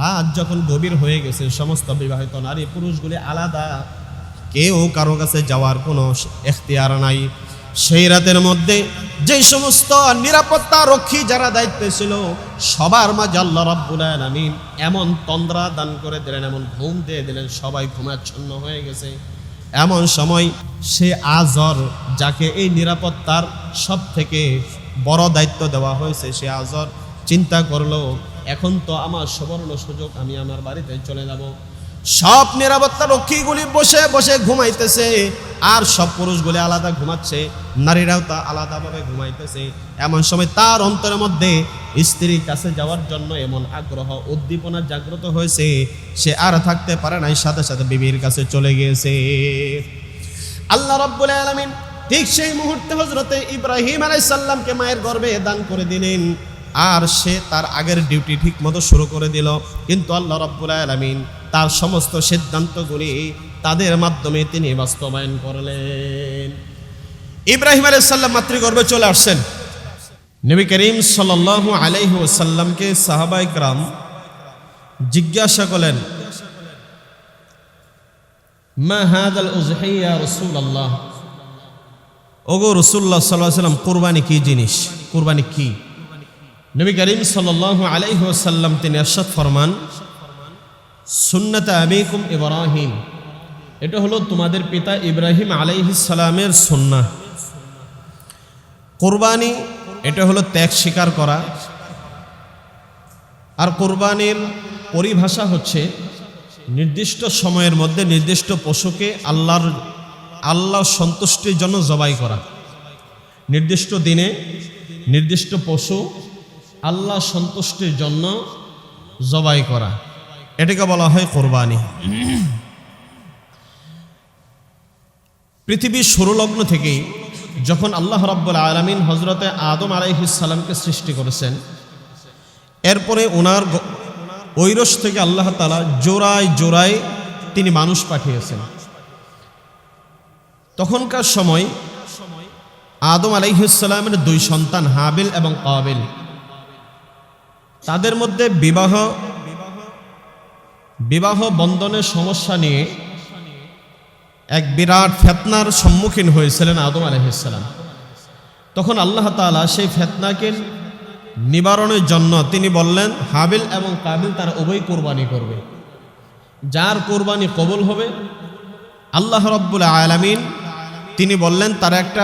রাত যখন গভীর হয়ে গেছে, সমস্ত বিবাহিত নারী পুরুষগুলি আলাদা, কেউ কারো কাছে যাওয়ার কোনো এখতিয়ার নাই। সেই রাতের মধ্যে যে সমস্ত নিরাপত্তা রক্ষী যারা দায়িত্বে ছিল, সবার মাঝে আল্লাহ রাব্বুল আলামিন এমন তন্দ্রা দান করে দিলেন, এমন ঘুম দিয়ে দিলেন, সবাই ঘুমাচ্ছন্ন হয়ে গেছে। এমন সময় সে আজর, যাকে এই নিরাপত্তার সব থেকে বড় দায়িত্ব দেওয়া হয়েছে, সে আজর চিন্তা করলো, এখন তো আমার সুবর্ণ সুযোগ, আমি আমার বাড়িতে চলে যাব। সব নিরাপত্তা রক্ষীগুলি বসে বসে ঘুমাইতেছে, আর সব পুরুষগুলি আলাদা ঘুমাচ্ছে, নারীরাও তা আলাদাভাবে ঘুমাইতেছে। এমন সময় তার অন্তরের মধ্যে স্ত্রীর কাছে যাওয়ার জন্য এমন আগ্রহ, উদ্দীপনা জাগ্রত হয়েছে, সে আর থাকতে পারে নাই, সাথে সাথে বিবির কাছে চলে গিয়েছে। আল্লাহ রাব্বুল আলামিন ঠিক সেই মুহূর্তে হযরতে ইব্রাহিম আলাইহিস সালামকে মায়ের গর্ভে দান করে দিলেন, আর সে তার আগের ডিউটি ঠিক মতো শুরু করে দিল। কিন্তু আল্লাহ রাব্বুল আলামিন তার সমস্ত সিদ্ধান্তগুলি তাদের মাধ্যমে তিনি বাস্তবায়ন করলেন। ইব্রাহিম আলাইহিস সালাম মাতৃগর্ভে চলে আসছেন। নবী করিম সাল্লাল্লাহু আলাইহি ওয়াসাল্লামকে সাহাবায়ে কেরাম জিজ্ঞাসা করলেন, মা হাযাল উযহিয়া রাসূলুল্লাহ, ওগো রাসূলুল্লাহ সাল্লাল্লাহু আলাইহি ওয়াসাল্লাম, কুরবানি কি জিনিস, কুরবানি কি? নবী করিম সাল্লাল্লাহু আলাইহি ওয়াসাল্লাম তিনি ইরশাদ ফরমান, সুন্নাত আবিকুম ইব্রাহিম, এটা হলো তোমাদের পিতা ইব্রাহিম আলাইহিস সালামের সুন্নাহ। কুরবানি এটা হলো ত্যাগ স্বীকার করা, আর কুরবানির পরিভাষা হচ্ছে নির্দিষ্ট সময়ের মধ্যে নির্দিষ্ট পশুকে আল্লাহর সন্তুষ্টির জন্য জবাই করা। নির্দিষ্ট দিনে নির্দিষ্ট পশু আল্লাহ সন্তুষ্টির জন্য জবাই করা, এটাকে বলা হয় কোরবানি। পৃথিবীর শুরুলগ্ন থেকেই যখন আল্লাহ রাব্বুল আলামিন হযরতে আদম আলাইহিস সালামকে সৃষ্টি করেছেন, এরপরে ওনার ঐরস থেকে আল্লাহ তাআলা জোড়ায় জোড়ায় তিনি মানুষ পাঠিয়েছেন। তখনকার সময় আদম আলাইহিস সালামের দুই সন্তান হাবিল এবং কাবিল, তাদের মধ্যে বিবাহ বন্ধনের সমস্যা নিয়ে এক বিরাট ফিতনার সম্মুখীন হয়েছিলেন আদম আলাইহিস সালাম। তখন আল্লাহ তাআলা সেই ফিতনাকে নিবারণের জন্য তিনি বললেন, হাবিল এবং কাবিল তারা উভয় কোরবানি করবে। যার কোরবানি কবুল হবে, আল্লাহ রাব্বুল আলামিন তিনি বললেন তারা একটা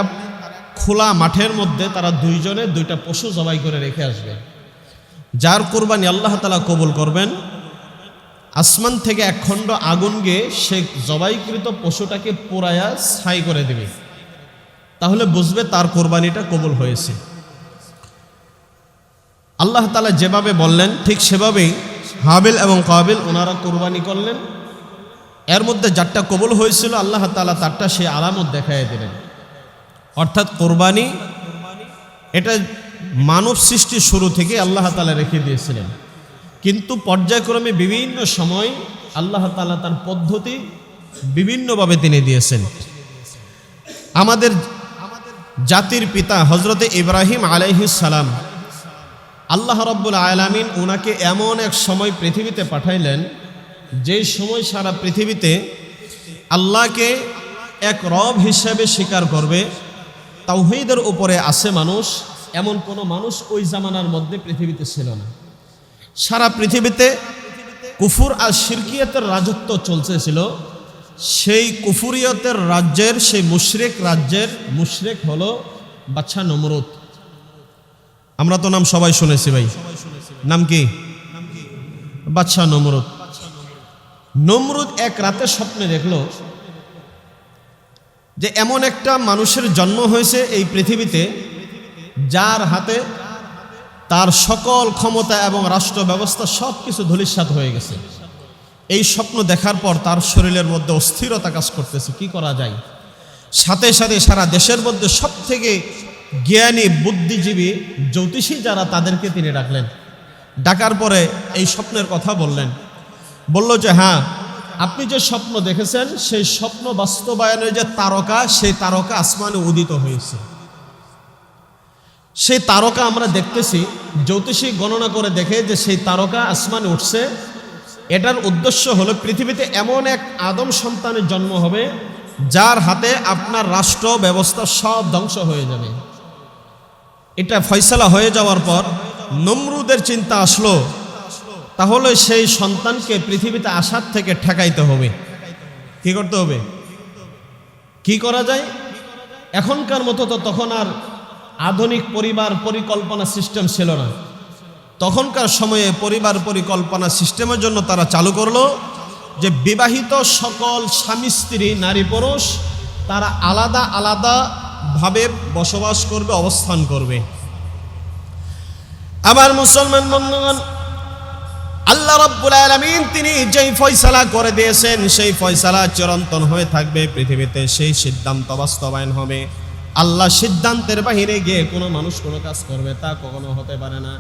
খোলা মাঠের মধ্যে তারা দুইজনে দুইটা পশু জবাই করে রেখে আসবে। যার কোরবানি আল্লাহ তাআলা কবুল করবেন, আসমান থেকে এক খণ্ড আগুন গিয়ে সে জবাইকৃত পশুটাকে পোড়ায়া ছাই করে দেবে, তাহলে বুঝবে তার কোরবানিটা কবুল হয়েছে। আল্লাহ তাআলা যেভাবে বললেন ঠিক সেভাবেই হাবিল এবং কাবিল ওনারা কোরবানি করলেন। এর মধ্যে যারটা কবুল হয়েছিল আল্লাহ তাআলা তারটা সে আলামত দেখায় দিলেন। অর্থাৎ কোরবানি এটা মানব সৃষ্টির শুরু থেকে আল্লাহ তাআলা রেখে দিয়েছিলেন, কিন্তু পর্যায়ক্রমে বিভিন্ন সময় আল্লাহ তাআলা তার পদ্ধতি বিভিন্নভাবে তিনি দিয়েছেন। আমাদের জাতির পিতা হযরতে ইব্রাহিম আলাইহিস সালাম, আল্লাহ রাব্বুল আলামিন ওনাকে এমন এক সময় পৃথিবীতে পাঠাইলেন, যেই সময় সারা পৃথিবীতে আল্লাহকে এক রব হিসেবে স্বীকার করবে, তাওহীদের উপরে আছে মানুষ, এমন কোনো মানুষ ওই জামানার মধ্যে পৃথিবীতে ছিল না। সারা পৃথিবীতে কুফর আর শিরকিয়াতের রাজত্ব চলতেছিল। সেই কুফরিয়তের রাজ্যের, সেই মুশরিক রাজ্যের মুশরিক হলো বাদশা নমরুদ। আমরা তো নাম সবাই শুনেছি ভাই, নাম কি? বাদশা নমরুদ। নমরুদ এক রাতে স্বপ্নে দেখলো যে এমন একটা মানুষের জন্ম হয়েছে এই পৃথিবীতে, যার হাতে তার সকল ক্ষমতা এবং রাষ্ট্র ব্যবস্থা সব কিছু ধূলিসাৎ হয়ে গেছে। এই স্বপ্ন দেখার পর তার শরীরের মধ্যে অস্থিরতা কাজ করতেছে, কি করা যায়। সাথে সাথে সারা দেশের মধ্যে সব থেকে জ্ঞানী, বুদ্ধিজীবী, জ্যোতিষী যারা, তাদেরকে তিনি ডাকলেন। ডাকার পরে এই স্বপ্নের কথা বললেন। বলল যে হ্যাঁ, আপনি যে স্বপ্ন দেখেছেন সেই স্বপ্ন বাস্তবায়নের যে তারকা, সেই তারকা আসমানে উদিত হয়েছে। সেই তারকা আমরা দেখতেছি, জ্যোতিষী গণনা করে দেখে যে সেই তারকা আসমানে উঠছে, এটার উদ্দেশ্য হলো পৃথিবীতে এমন এক আদম সন্তানের জন্ম হবে যার হাতে আপনার রাষ্ট্র ব্যবস্থা সব ধ্বংস হয়ে যাবে। এটা ফয়সালা হয়ে যাওয়ার পর নমরুদের চিন্তা আসলো, তাহলে সেই সন্তানকে পৃথিবীতে আসার থেকে ঠেকাইতে হবে। কি করতে হবে? কি করা যায়? এখনকার মতো তো তখন আর আধুনিক পরিবার পরিকল্পনা সিস্টেম ছিল না। তখনকার সময়ে পরিবার পরিকল্পনা সিস্টেমের জন্য তারা চালু করলো যে বিবাহিত সকল স্বামী স্ত্রী নারী পুরুষ তারা আলাদা আলাদা ভাবে বসবাস করবে, অবস্থান করবে। আমার মুসলমান বন্ধুগণ, আল্লাহ রাব্বুল আলামিন তিনি যেই ফয়সালা করে দিয়েছেন সেই ফয়সালা চিরন্তন হয়ে থাকবে পৃথিবীতে, সেই সিদ্ধান্ত বাস্তবায়ন হবে। আল্লাহ সিদ্ধান্তের বাহিরে গিয়ে কোনো মানুষ কোনো কাজ করবে তা কখনো হতে পারে না।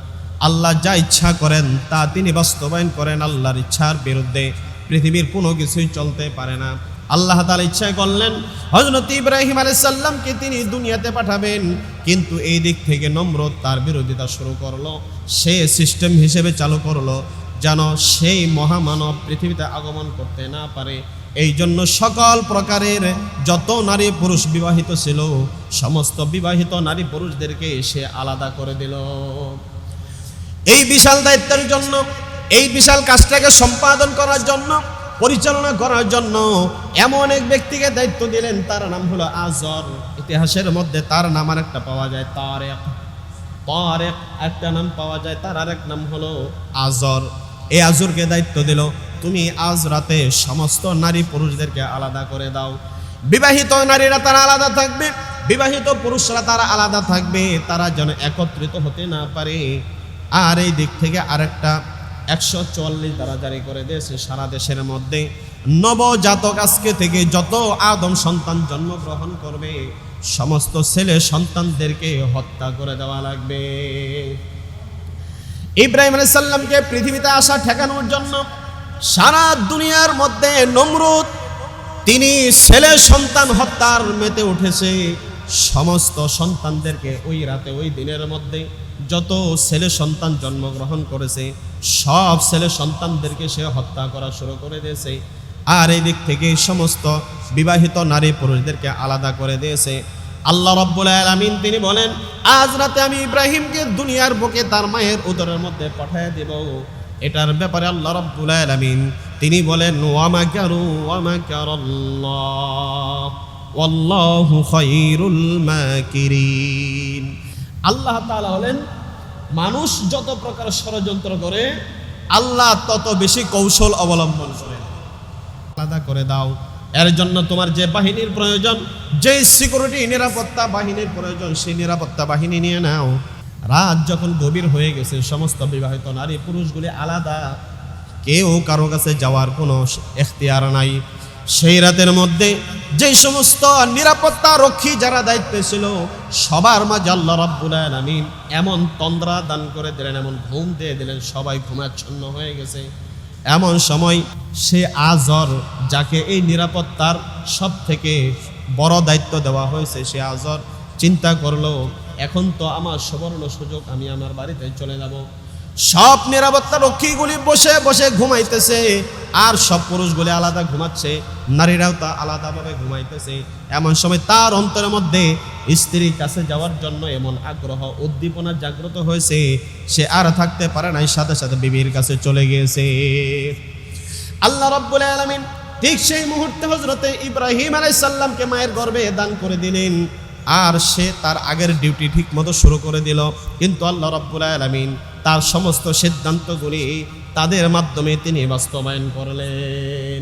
আল্লাহ যা ইচ্ছা করেন তা তিনি বাস্তবায়ন করেন। আল্লাহর ইচ্ছার বিরুদ্ধে পৃথিবীর কোনো কিছুই চলতে পারে না। আল্লাহ তাআলা ইচ্ছা করলেন হযরত ইব্রাহিম আলাইহিস সালামকে তিনি দুনিয়াতে পাঠাবেন, কিন্তু এই দিক থেকে নমরুদ তার বিরোধিতা শুরু করলো। সে সিস্টেম হিসেবে চালু করলো যেন সেই মহামানব পৃথিবীতে আগমন করতে না পারে। এই জন্য সকল প্রকারের যত নারী পুরুষ বিবাহিত ছিল সমস্ত বিবাহিত নারী পুরুষদেরকে সে আলাদা করে দিল। এই বিশাল দায়িত্বের জন্য, এই বিশাল কাজটাকে সম্পাদন করার জন্য, পরিচালনা করার জন্য এমন এক ব্যক্তিকে দায়িত্ব দিলেন, তার নাম হলো আজর। ইতিহাসের মধ্যে তার নাম আরেকটা পাওয়া যায় তারেক, তারেক একটা নাম পাওয়া যায়, তার আরেক নাম হলো আজর। এই আজরকে দায়িত্ব দিল, তুমি আজ রাতে সমস্ত নারী পুরুষদেরকে আলাদা করে দাও। বিবাহিত নারীরা তারা আলাদা থাকবে, বিবাহিত পুরুষরা তারা আলাদা থাকবে, তারা যেন একত্রিত হতে না পারে। আর এই দিক থেকে আরেকটা 144 দ্বারা জারি করে দিয়েছে সারা দেশের মধ্যে। নবজাতক আজকে থেকে যত আদম সন্তান জন্মগ্রহণ করবে সমস্ত ছেলে সন্তানদেরকে হত্যা করে দেওয়া লাগবে। ইব্রাহিম আলাইহিস সালামকে পৃথিবীতে আসা ঠেকানোর জন্য সারা দুনিয়ার মধ্যে নমরুদ তিনি ছেলে সন্তান হত্যার মেতে উঠেছে। সমস্ত সন্তানদেরকে ওই রাতে ওই দিনের মধ্যে যত ছেলে সন্তান জন্মগ্রহণ করেছে সব ছেলে সন্তানদেরকে সে হত্যা করা শুরু করে দিয়েছে। আর এই দিক থেকে সমস্ত বিবাহিত নারী পুরুষদেরকে আলাদা করে দিয়েছে। আল্লাহ রাব্বুল আলামিন তিনি বলেন, আজ রাতে আমি ইব্রাহিমকে দুনিয়ার বুকে তার মায়ের উদরের মধ্যে পাঠিয়ে দেব। এটার ব্যাপারে আল্লাহ রাব্বুল আলামিন তিনি বলেন, ওয়া মাকারু ওয়া মাকারাল্লাহ ওয়াল্লাহু খায়রুল মাকিরিন। আল্লাহ তাআলা হলেন মানুষ যত প্রকার ষড়যন্ত্র করে আল্লাহ তত বেশি কৌশল অবলম্বন করেন। আলাদা করে দাও, এর জন্য তোমার যে বাহিনীর প্রয়োজন, যে সিকিউরিটি নিরাপত্তা বাহিনীর প্রয়োজন সেই নিরাপত্তা বাহিনী নিয়ে নাও। রাত যখন গভীর হয়ে গেছে সমস্ত বিবাহিত নারী পুরুষগুলি আলাদা, কেউ কারো কাছে যাওয়ার কোনো এখতিয়ার নাই। সেই রাতের মধ্যে যে সমস্ত নিরাপত্তা রক্ষী যারা দায়িত্বে ছিল সবার মাঝে আল্লাহ রাব্বুল আলামিন এমন তন্দ্রা দান করে দিলেন, এমন ঘুম দিয়ে দিলেন, সবাই ঘুমাচ্ছন্ন হয়ে গেছে। এমন সময় সে আজর, যাকে এই নিরাপত্তার সব থেকে বড় দায়িত্ব দেওয়া হয়েছে, সে আজর চিন্তা করলো এখন তো আমার সুবর্ণ সুযোগ, আমি আমার বাড়িতে চলে যাব। সব নিরাপত্তা রক্ষীগুলি বসে বসে ঘুমাইতেছে আর সব পুরুষগুলি আলাদা ঘুমাচ্ছে, নারীরাও তা আলাদাভাবে ঘুমাইতেছে। এমন সময় তার অন্তরের মধ্যে স্ত্রীর কাছে যাওয়ার জন্য এমন আগ্রহ উদ্দীপনা জাগ্রত হয়েছে, সে আর থাকতে পারে নাই, সাথে সাথে বিবির কাছে চলে গিয়েছে। আল্লাহ রাব্বুল আলামিন ঠিক সেই মুহূর্তে হযরতে ইব্রাহিম আলাইহিস সালামকে মায়ের গর্ভে দান করে দিলেন, আর সে তার আগের ডিউটি ঠিক মতো শুরু করে দিল। কিন্তু আল্লাহ রাব্বুল আলামিন তার সমস্ত সিদ্ধান্তগুলি তাদের মাধ্যমে তিনি বাস্তবায়ন করলেন।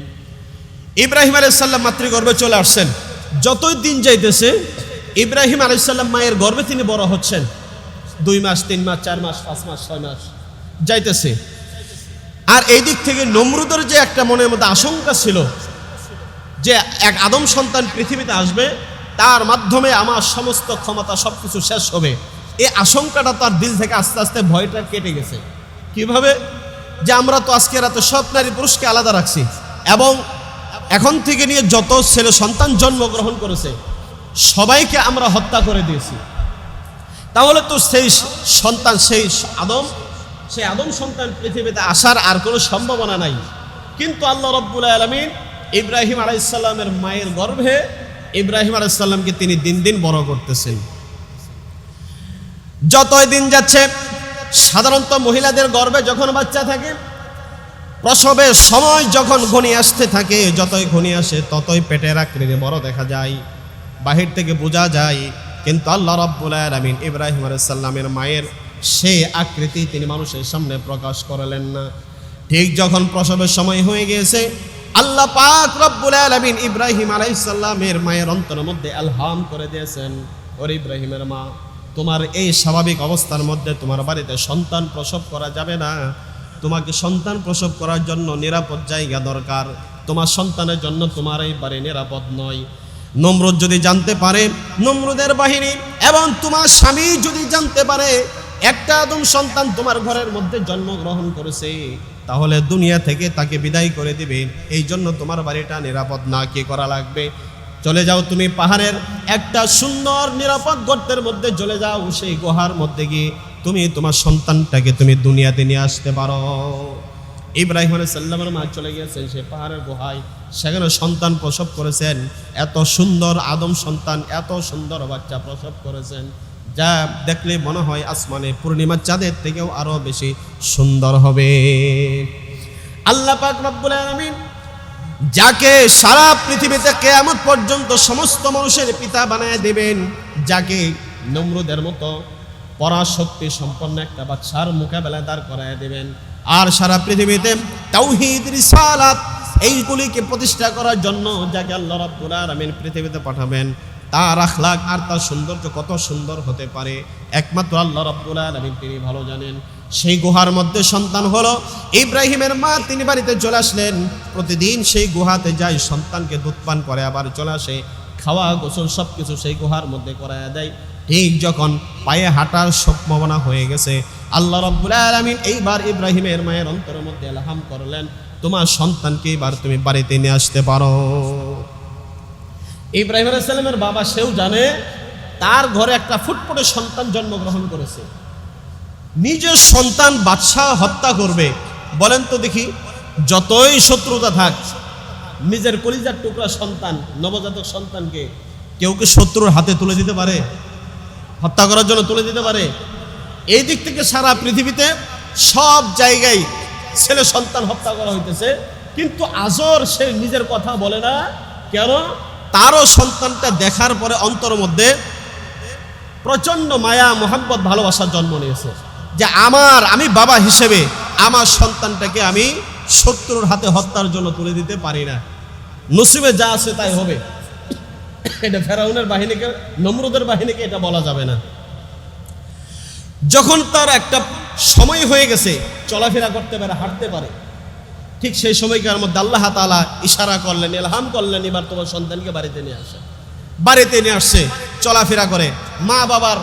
ইব্রাহিম আলাইহিস সালাম মাতৃগর্ভে চলে আসছেন। যতই দিন যাইতেছে ইব্রাহিম আলাইহিস সালাম মায়ের গর্ভে তিনি বড় হচ্ছেন। 2 মাস 3 মাস 4 মাস 5 মাস 6 মাস যাইতেছে। আর এই দিক থেকে নমরুদের যে একটা মনের মধ্যে আশঙ্কা ছিল যে এক আদম সন্তান পৃথিবীতে আসবে, তার মাধ্যমে আমার সমস্ত ক্ষমতা সবকিছু শেষ হবে, এই আশঙ্কাটা তার দিল থেকে আস্তে আস্তে ভয়টা কেটে গেছে। কিভাবে? যে আমরা তো আজকে রাতে সব নারী পুরুষকে আলাদা রাখছি এবং এখন থেকে নিয়ে যত ছেলে সন্তান জন্মগ্রহণ করেছে সবাইকে আমরা হত্যা করে দিয়েছি, তাহলে তো সেই সন্তান সেই আদম সেই আদম সন্তান পৃথিবীতে আসার আর কোনো সম্ভাবনা নাই। কিন্তু আল্লাহ রাব্বুল আলামিন ইব্রাহিম আলাইহিস সালামের মায়ের গর্ভে ইব্রাহিম আলাইহিস সালামকে তিনি দিন দিন বড় করতেছেন। যতই দিন যাচ্ছে, সাধারণত মহিলাদের গর্ভে যখন বাচ্চা থাকে, প্রসবের সময় যখন ঘনিয়ে আসতে থাকে, যতই ঘনিয়ে আসে ততই পেটের আকৃতি বড় দেখা যায়, বাহির থেকে বোঝা যায়। কিন্তু আল্লাহ রাব্বুল আলামিন ইব্রাহিম আলাইহিস সালামের মায়ের সেই আকৃতি তিনি মানুষের সামনে প্রকাশ করলেন না। ঠিক যখন প্রসবের সময় হয়ে গিয়েছে, আল্লাহ পাক রব্বুল আলামিন ইব্রাহিম আলাইহিস সালামের মায়ের অন্তরের মধ্যে আলহাম করে দিয়েছেন, ওরে ইব্রাহিমের মা, তোমার এই স্বাভাবিক অবস্থার মধ্যে তোমার বাড়িতে সন্তান প্রসব করা যাবে না। তোমাকে সন্তান প্রসব করার জন্য নিরাপদ জায়গা দরকার। তোমার সন্তানের জন্য তোমার এই বাড়ি নিরাপদ নয়। নমরুদ যদি জানতে পারে, নমরুদের বাহিনী এবং তোমার স্বামী যদি জানতে পারে একটা আদম সন্তান তোমার ঘরের মধ্যে জন্মগ্রহণ করেছে, তাহলে দুনিয়া থেকে তাকে বিদায় করে দিবে। এই জন্য তোমার বাড়িটা নিরাপদ না। কি করা লাগবে? চলে যাও, তুমি পাহাড়ের একটা সুন্দর নিরাপদ গর্তের মধ্যে চলে যাও, সেই গুহার মধ্যে গিয়ে তুমি তোমার সন্তানটাকে তুমি দুনিয়াতে নিয়ে আসতে পারো। ইব্রাহিম আলাইহিস সালামের মা চলে গিয়েছেন সেই পাহাড়ের গুহায়, সেখানে সন্তান প্রসব করেছেন। এত সুন্দর আদম সন্তান, এত সুন্দর বাচ্চা প্রসব করেছেন, যা দেখলে মনে হয় আসমানে পূর্ণিমার চাঁদের থেকেও আরো বেশি সুন্দর হবে। আল্লাহ পাক রব্বুল আলামিন যাকে সারা পৃথিবীতে কিয়ামত পর্যন্ত সমস্ত মানুষের পিতা বানায় দেবেন, যাকে নমরুদের মতো পরাশক্তি সম্পন্ন একটা বাদশার মোকাবেলায় দাঁড় করায় দেবেন, আর সারা পৃথিবীতে তাওহীদ, রিসালাত এইগুলিকে প্রতিষ্ঠা করার জন্য যাকে আল্লাহ রাব্বুল আলামিন পৃথিবীতে পাঠাবেন, তার আখলাক আর তার সৌন্দর্য কত সুন্দর হতে পারে একমাত্র আল্লাহ রাব্বুল আলামিন তিনি ভালো জানেন। সেই গুহার মধ্যে সন্তান হলো। ইব্রাহিমের মা তিনি বাড়িতে চলে আসলেন, প্রতিদিন সেই গুহাতে যায়, সন্তানকে দুধ পান করে আবার চলে আসে, খাওয়া গোসল সব কিছু সেই গুহার মধ্যে করায় দেয়। ঠিক যখন পায়ে হাঁটার সম্ভাবনা হয়ে গেছে, আল্লাহ রাব্বুল আলামিন এইবার ইব্রাহিমের মায়ের অন্তরের মধ্যে ইলহাম করলেন, তোমার সন্তানকে এবার তুমি বাড়িতে নিয়ে আসতে পারো। ইব্রাহিম আলাইহিস সালামের বাবা সেও জানে তার ঘরে একটা ফুটফুটে সন্তান জন্মগ্রহণ করেছে, নিজের সন্তান বাদশা হত্যা করবে। বলেন তো দেখি, যতই শত্রুতা থাক, নিজের কলিজার টুকরা সন্তান, নবজাতক সন্তানকে কেউ কি শত্রুর হাতে তুলে দিতে পারে? হত্যা করার জন্য তুলে দিতে পারে? এই দিক থেকে সারা পৃথিবীতে সব জায়গায় ছেলে সন্তান হত্যা করা হইতেছে, কিন্তু আজর সে নিজের কথা বলে না। কেন? তারও সন্তানটা দেখার পরে অন্তর মধ্যে প্রচন্ড মায়া, মোহাব্বত, ভালোবাসার জন্ম নিয়েছে, যে আমি বাবা হিসেবে আমার সন্তানটাকে আমি শত্রুর হাতে হত্যার জন্য তুলে দিতে পারি না। নসিবে যা আছে তাই হবে। এটা ফেরাউনের বাহিনীকে, নমরুদের বাহিনীকে এটা বলা যাবে না। যখন তার একটা সময় হয়ে গেছে, চলাফেরা করতে পারে, হাঁটতে পারে, ঠিক সেই সময়কার মধ্যে আল্লাহ তাআলা ইশারা করলেন, ইলহাম করলেন, এবার তোমার সন্তানকে বাড়িতে নিয়ে আসে। বাড়িতে নিয়ে আসছে, চলাফেরা করে, মা বাবার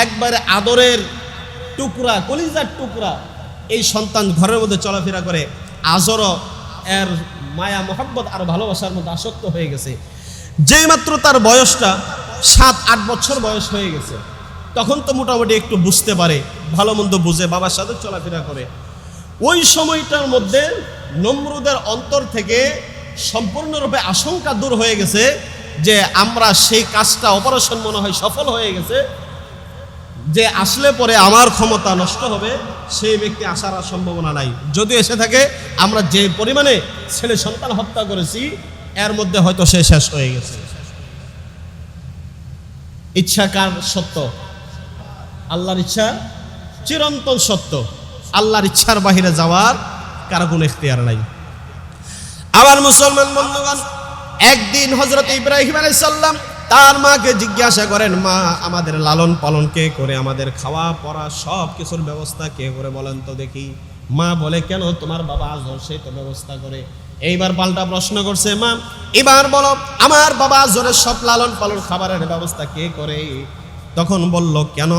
একবারে আদরের টুকরা, কলিজার টুকরা এই সন্তান ঘরের মধ্যে চলাফেরা করে। আজরও এর মায়া, মোহাব্বত আর ভালোবাসার মধ্যে আসক্ত হয়ে গেছে। যেই মাত্র তার বয়সটা 7-8 বছর বয়স হয়ে গেছে, তখন তো মোটামুটি একটু বুঝতে পারে, ভালো মন্দ বুঝে, বাবার সাথে চলাফেরা করে। ওই সময়টার মধ্যে নমরুদের অন্তর থেকে সম্পূর্ণরূপে আশঙ্কা দূর হয়ে গেছে যে আমরা সেই কাজটা, অপারেশন মনে হয় সফল হয়ে গেছে, যে আসলে পরে আমার ক্ষমতা নষ্ট হবে, সেই ব্যক্তি আসার আর সম্ভাবনা নাই। যদি এসে থাকে, আমরা যে পরিমাণে ছেলে সন্তান হত্যা করেছি এর মধ্যে হয়তো সে শেষ হয়ে গেছে। ইচ্ছা কার সত্য? আল্লাহর ইচ্ছা চিরন্তন সত্য। আল্লাহর ইচ্ছার বাহিরে যাওয়ার কারো কোনো ইখতিয়ার নাই। আবার মুসলমান বন্ধুগণ, একদিন হযরত ইব্রাহিম আলাইহিস সালাম তার মাকে জিজ্ঞাসা করেন, মা, আমাদের লালন পালন কে করে, আমাদের খাওয়া পড়া সব কিছুর ব্যবস্থা কে করে বলেন তো দেখি। মা বলে, কেন, তোমার বাবা আজর সে তো ব্যবস্থা করে। এইবার পাল্টা প্রশ্ন করছে মা, এবার বলো, আমার বাবা আজরের সব লালন পালন খাবারের ব্যবস্থা কে করে? তখন বলল, কেন,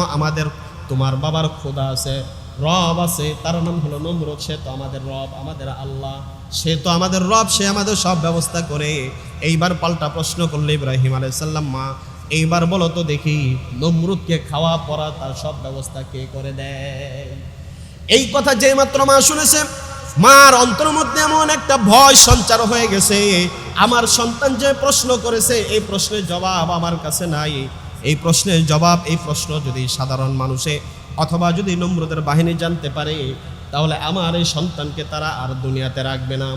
তোমার বাবার খোদা আছে, রব আছে, তার নাম হলো নমরুদ, সে তো আমাদের রব, আমাদের আল্লাহ, সে তো আমাদের রব, সে আমাদের সব ব্যবস্থা করে। এইবার পাল্টা প্রশ্ন করলে ইব্রাহিম আলাইহিস সালাম, মা, এইবার বলো তো দেখি, নমরুদকে খাওয়া পড়া তার সব ব্যবস্থা কে করে দেয়? এই কথা যেই মাত্র মা শুনেছে, মার অন্তরের মধ্যে এমন একটা ভয় সঞ্চার হয়ে গেছে, আমার সন্তান যে প্রশ্ন করেছে এই প্রশ্নের জবাব আমার কাছে নাই। এই প্রশ্নের জবাব, এই প্রশ্ন যদি সাধারণ মানুষে অথবা যদি নমরুদের বাহিনী জানতে পারে, তাহলে আমার এই সন্তানকে তারা আর দুনিয়াতে রাখবে না।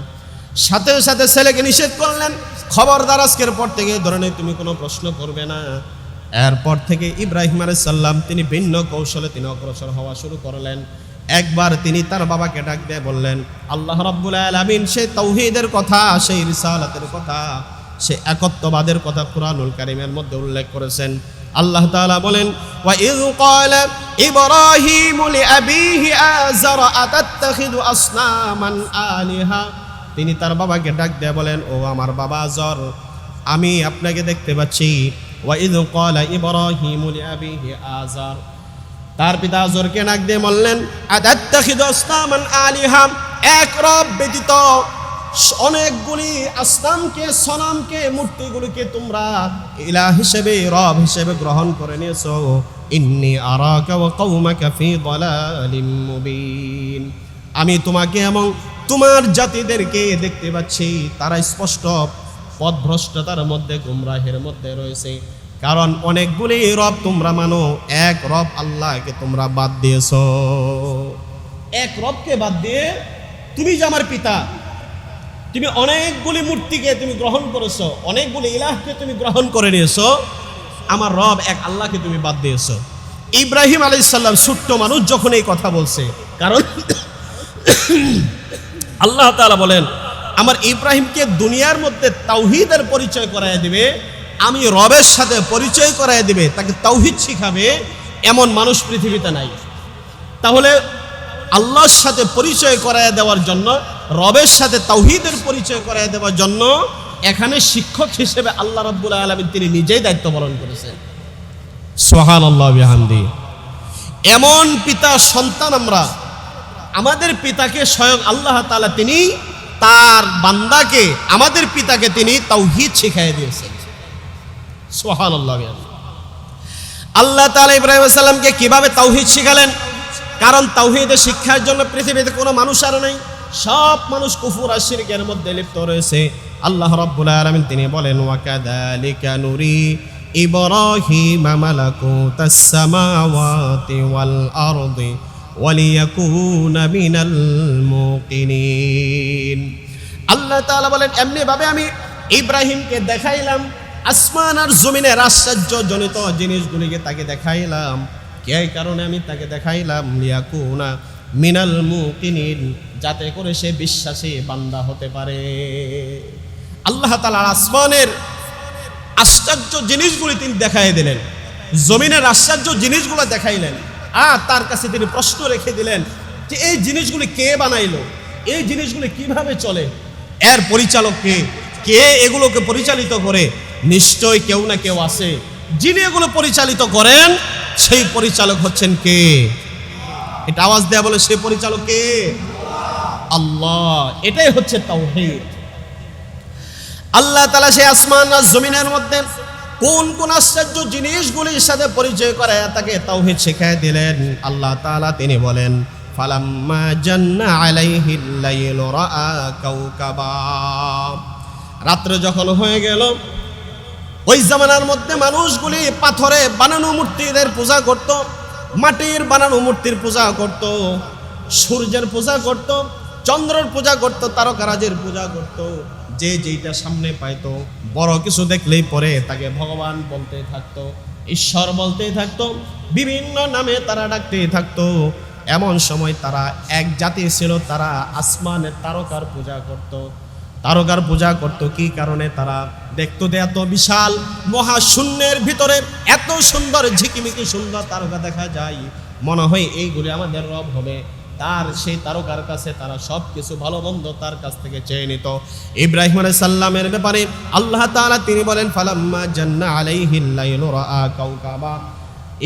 সাথে সাথে ছেলেকে নিষেধ করলেন, খবরদার আজকের পর থেকে এই ধরনের তুমি কোনো প্রশ্ন করবে না। এরপর থেকে ইব্রাহিম আলাইহিস সালাম তিনি ভিন্ন কৌশলে তিনি অগ্রসর হওয়া শুরু করলেন। একবার তিনি তার বাবাকে ডাক দিয়ে বললেন, আল্লাহ রাব্বুল আলামিন সেই তাওহীদের কথা, সেই রিসালাতের কথা, সেই একত্ববাদের কথা কুরআনুল কারীমের মধ্যে উল্লেখ করেছেন। আল্লাহ তাআলা বলেন, ওয়া ইয ক্বালা ইব্রাহিমু লিআবিহি আযারা আতাত্তাখিযু আসনামান আলিহা। তিনি তার বাবাকে ডাক দিয়ে বলেন, ও আমার বাবা আযর, আমি আপনাকে দেখতে পাচ্ছি। ওয়া ইয ক্বালা ইব্রাহিমু লিআবিহি আযার, তার পিতা আযরকে ডাক দিয়ে বললেন, আতাত্তাখিযু আসনামান আলিহা, এক রব ব্যতীত অনেকগুলি আসনামকে, সনামকে, মূর্তিগুলিকে তোমরা ইলাহ হিসেবে, রব হিসেবে গ্রহণ করে নিয়েছো। ইন্নী আরাকা ওয়া কওমাকা ফি দালালিম মুবিন, আমি তোমাকে এবং তোমার জাতিদেরকে দেখতে পাচ্ছি তারা স্পষ্ট পথভ্রষ্টতার মধ্যে, গুমরাহের মধ্যে রয়েছে। কারণ অনেকগুলি রব তোমরা মানো, এক রব আল্লাহকে তোমরা বাদ দিয়েছো। এক রবকে বাদ দিয়ে তুমি যে আমার পিতা, তুমি অনেকগুলি মূর্তিকে তুমি গ্রহণ করেছো, অনেকগুলি ইলাহকে তুমি গ্রহণ করে নিয়েছো, আমার রব এক আল্লাহকে তুমি বাদ দিয়েছো। ইব্রাহিম আলাইহিস সালাম ছোট্ট মানুষ যখন এই কথা বলছে, কারণ আল্লাহ তাআলা বলেন, আমার ইব্রাহিমকে দুনিয়ার মধ্যে তাওহীদের পরিচয় করায় দিবে, আমি রবের সাথে পরিচয় করায় দিবে, তাকে তাওহীদ শিখাবে, এমন মানুষ পৃথিবীতে নাই। তাহলে আল্লাহর সাথে পরিচয় করায় দেওয়ার জন্য, রবের সাথে তাওহীদের পরিচয় করায় দেওয়ার জন্য এখানে শিক্ষক হিসেবে আল্লাহ রাব্বুল আলামিন তিনি নিজেই দায়িত্ব পালন করেছেন। সুবহানাল্লাহ বিহামদি। এমন পিতা সন্তান আমরা, আমাদের পিতাকে স্বয়ং আল্লাহ তাআলা তিনি তার বান্দাকে, আমাদের পিতাকে তিনি তাওহীদ শিখিয়ে দিয়েছেন। সুবহানাল্লাহ বিহামদি। আল্লাহ তাআলা ইব্রাহিম আলাইহিস সালামকে কিভাবে তাওহীদ শিখালেন? কারণ তাওহীদের শিক্ষার জন্য পৃথিবীতে কোনো মানুষ আর নেই, সব মানুষ কুফর আর শিরকের মধ্যে লিপ্ত রয়েছে। আল্লাহ রাব্বুল আলামিন তিনি বলেন, ওয়া কাযালিকা নুরি ইব্রাহিমা মালাকুতাস সামাওয়াতি ওয়াল আরদি ওয়ালিয়াকুনা মিনাল মুকিনিন। আল্লাহ তাআলা বলেন, এমনি ভাবে আমি ইব্রাহিমকে দেখাইলাম আসমান আর জমিনের আশ্চর্যজনিত জিনিসগুলিকে তাকে দেখাইলাম। কে কারণে আমি তাকে দেখাইলাম? লিয়াকুনা মিনাল মুকিনিন, যাতে করে সে বিশ্বাসী বান্দা হতে পারে। আল্লাহ তাআলা আসমানের আশ্চর্য জিনিসগুলি তিনি দেখাই দিলেন, জমিনের আশ্চর্য জিনিসগুলো দেখাইলেন, আর তার কাছে তিনি প্রশ্ন রেখে দিলেন যে এই জিনিসগুলি কে বানাইলো, এই জিনিসগুলি কিভাবে চলে, এর পরিচালক কে, কে এগুলোকে পরিচালিত করে? নিশ্চয় কেউ না কেউ আছে যিনি এগুলো পরিচালিত করেন। সেই পরিচালক হচ্ছেন কে? এটা আওয়াজ দেয়া বলে, সেই পরিচালক কে? আল্লাহ। এটাই হচ্ছে তাওহীদ। আল্লাহ তাআলা সেই আসমান আর জমিনের মধ্যে কোন কোন আশ্চর্য জিনিসগুলির সাথে পরিচয় করায় তাকে তাওহীদ শিখিয়ে দিলেন। আল্লাহ তাআলা তিনি বলেন, ফালাম্মা জান্না আলাইহিল লাইলু রাআ কাওকাবা, রাত্রে যখন হয়ে গেল, ওই জামানার মধ্যে মানুষগুলি পাথরে বানানো মূর্তিদের পূজা করত, মাটির বানানো মূর্তির পূজা করত, সূর্যের পূজা করত, চন্দ্রের পূজা করত, তারকারাজের পূজা করত। যে যেইটা সামনে পাইতো, বড় কিছু দেখলেই পরে তাকে ভগবান বলতে থাকতো, ঈশ্বর বলতেই থাকতো, বিভিন্ন নামে তারা ডাকতেই থাকতো। এমন সময় তারা এক জাতি ছিল, তারা আসমানের তারকার পূজা করত। তারকার পূজা করত কি কারণে? তারা দেখতো যে এত বিশাল মহাশূন্যের ভিতরে এত সুন্দর ঝিকিমিকি সুন্দর তারকা দেখা যায়, মনে হয় এইগুলি আমাদের রব হবে। তার সেই তারকার কাছে তারা সব কিছু ভালো মন্দ তার কাছ থেকে চেয়ে নিত। ইব্রাহিম আলাইহিস সালামের ব্যাপারে আল্লাহ তাআলা তিনি বলেন, ফালাম্মা জান্না আলাইহিল লাইলু রাআ কাওকাবা,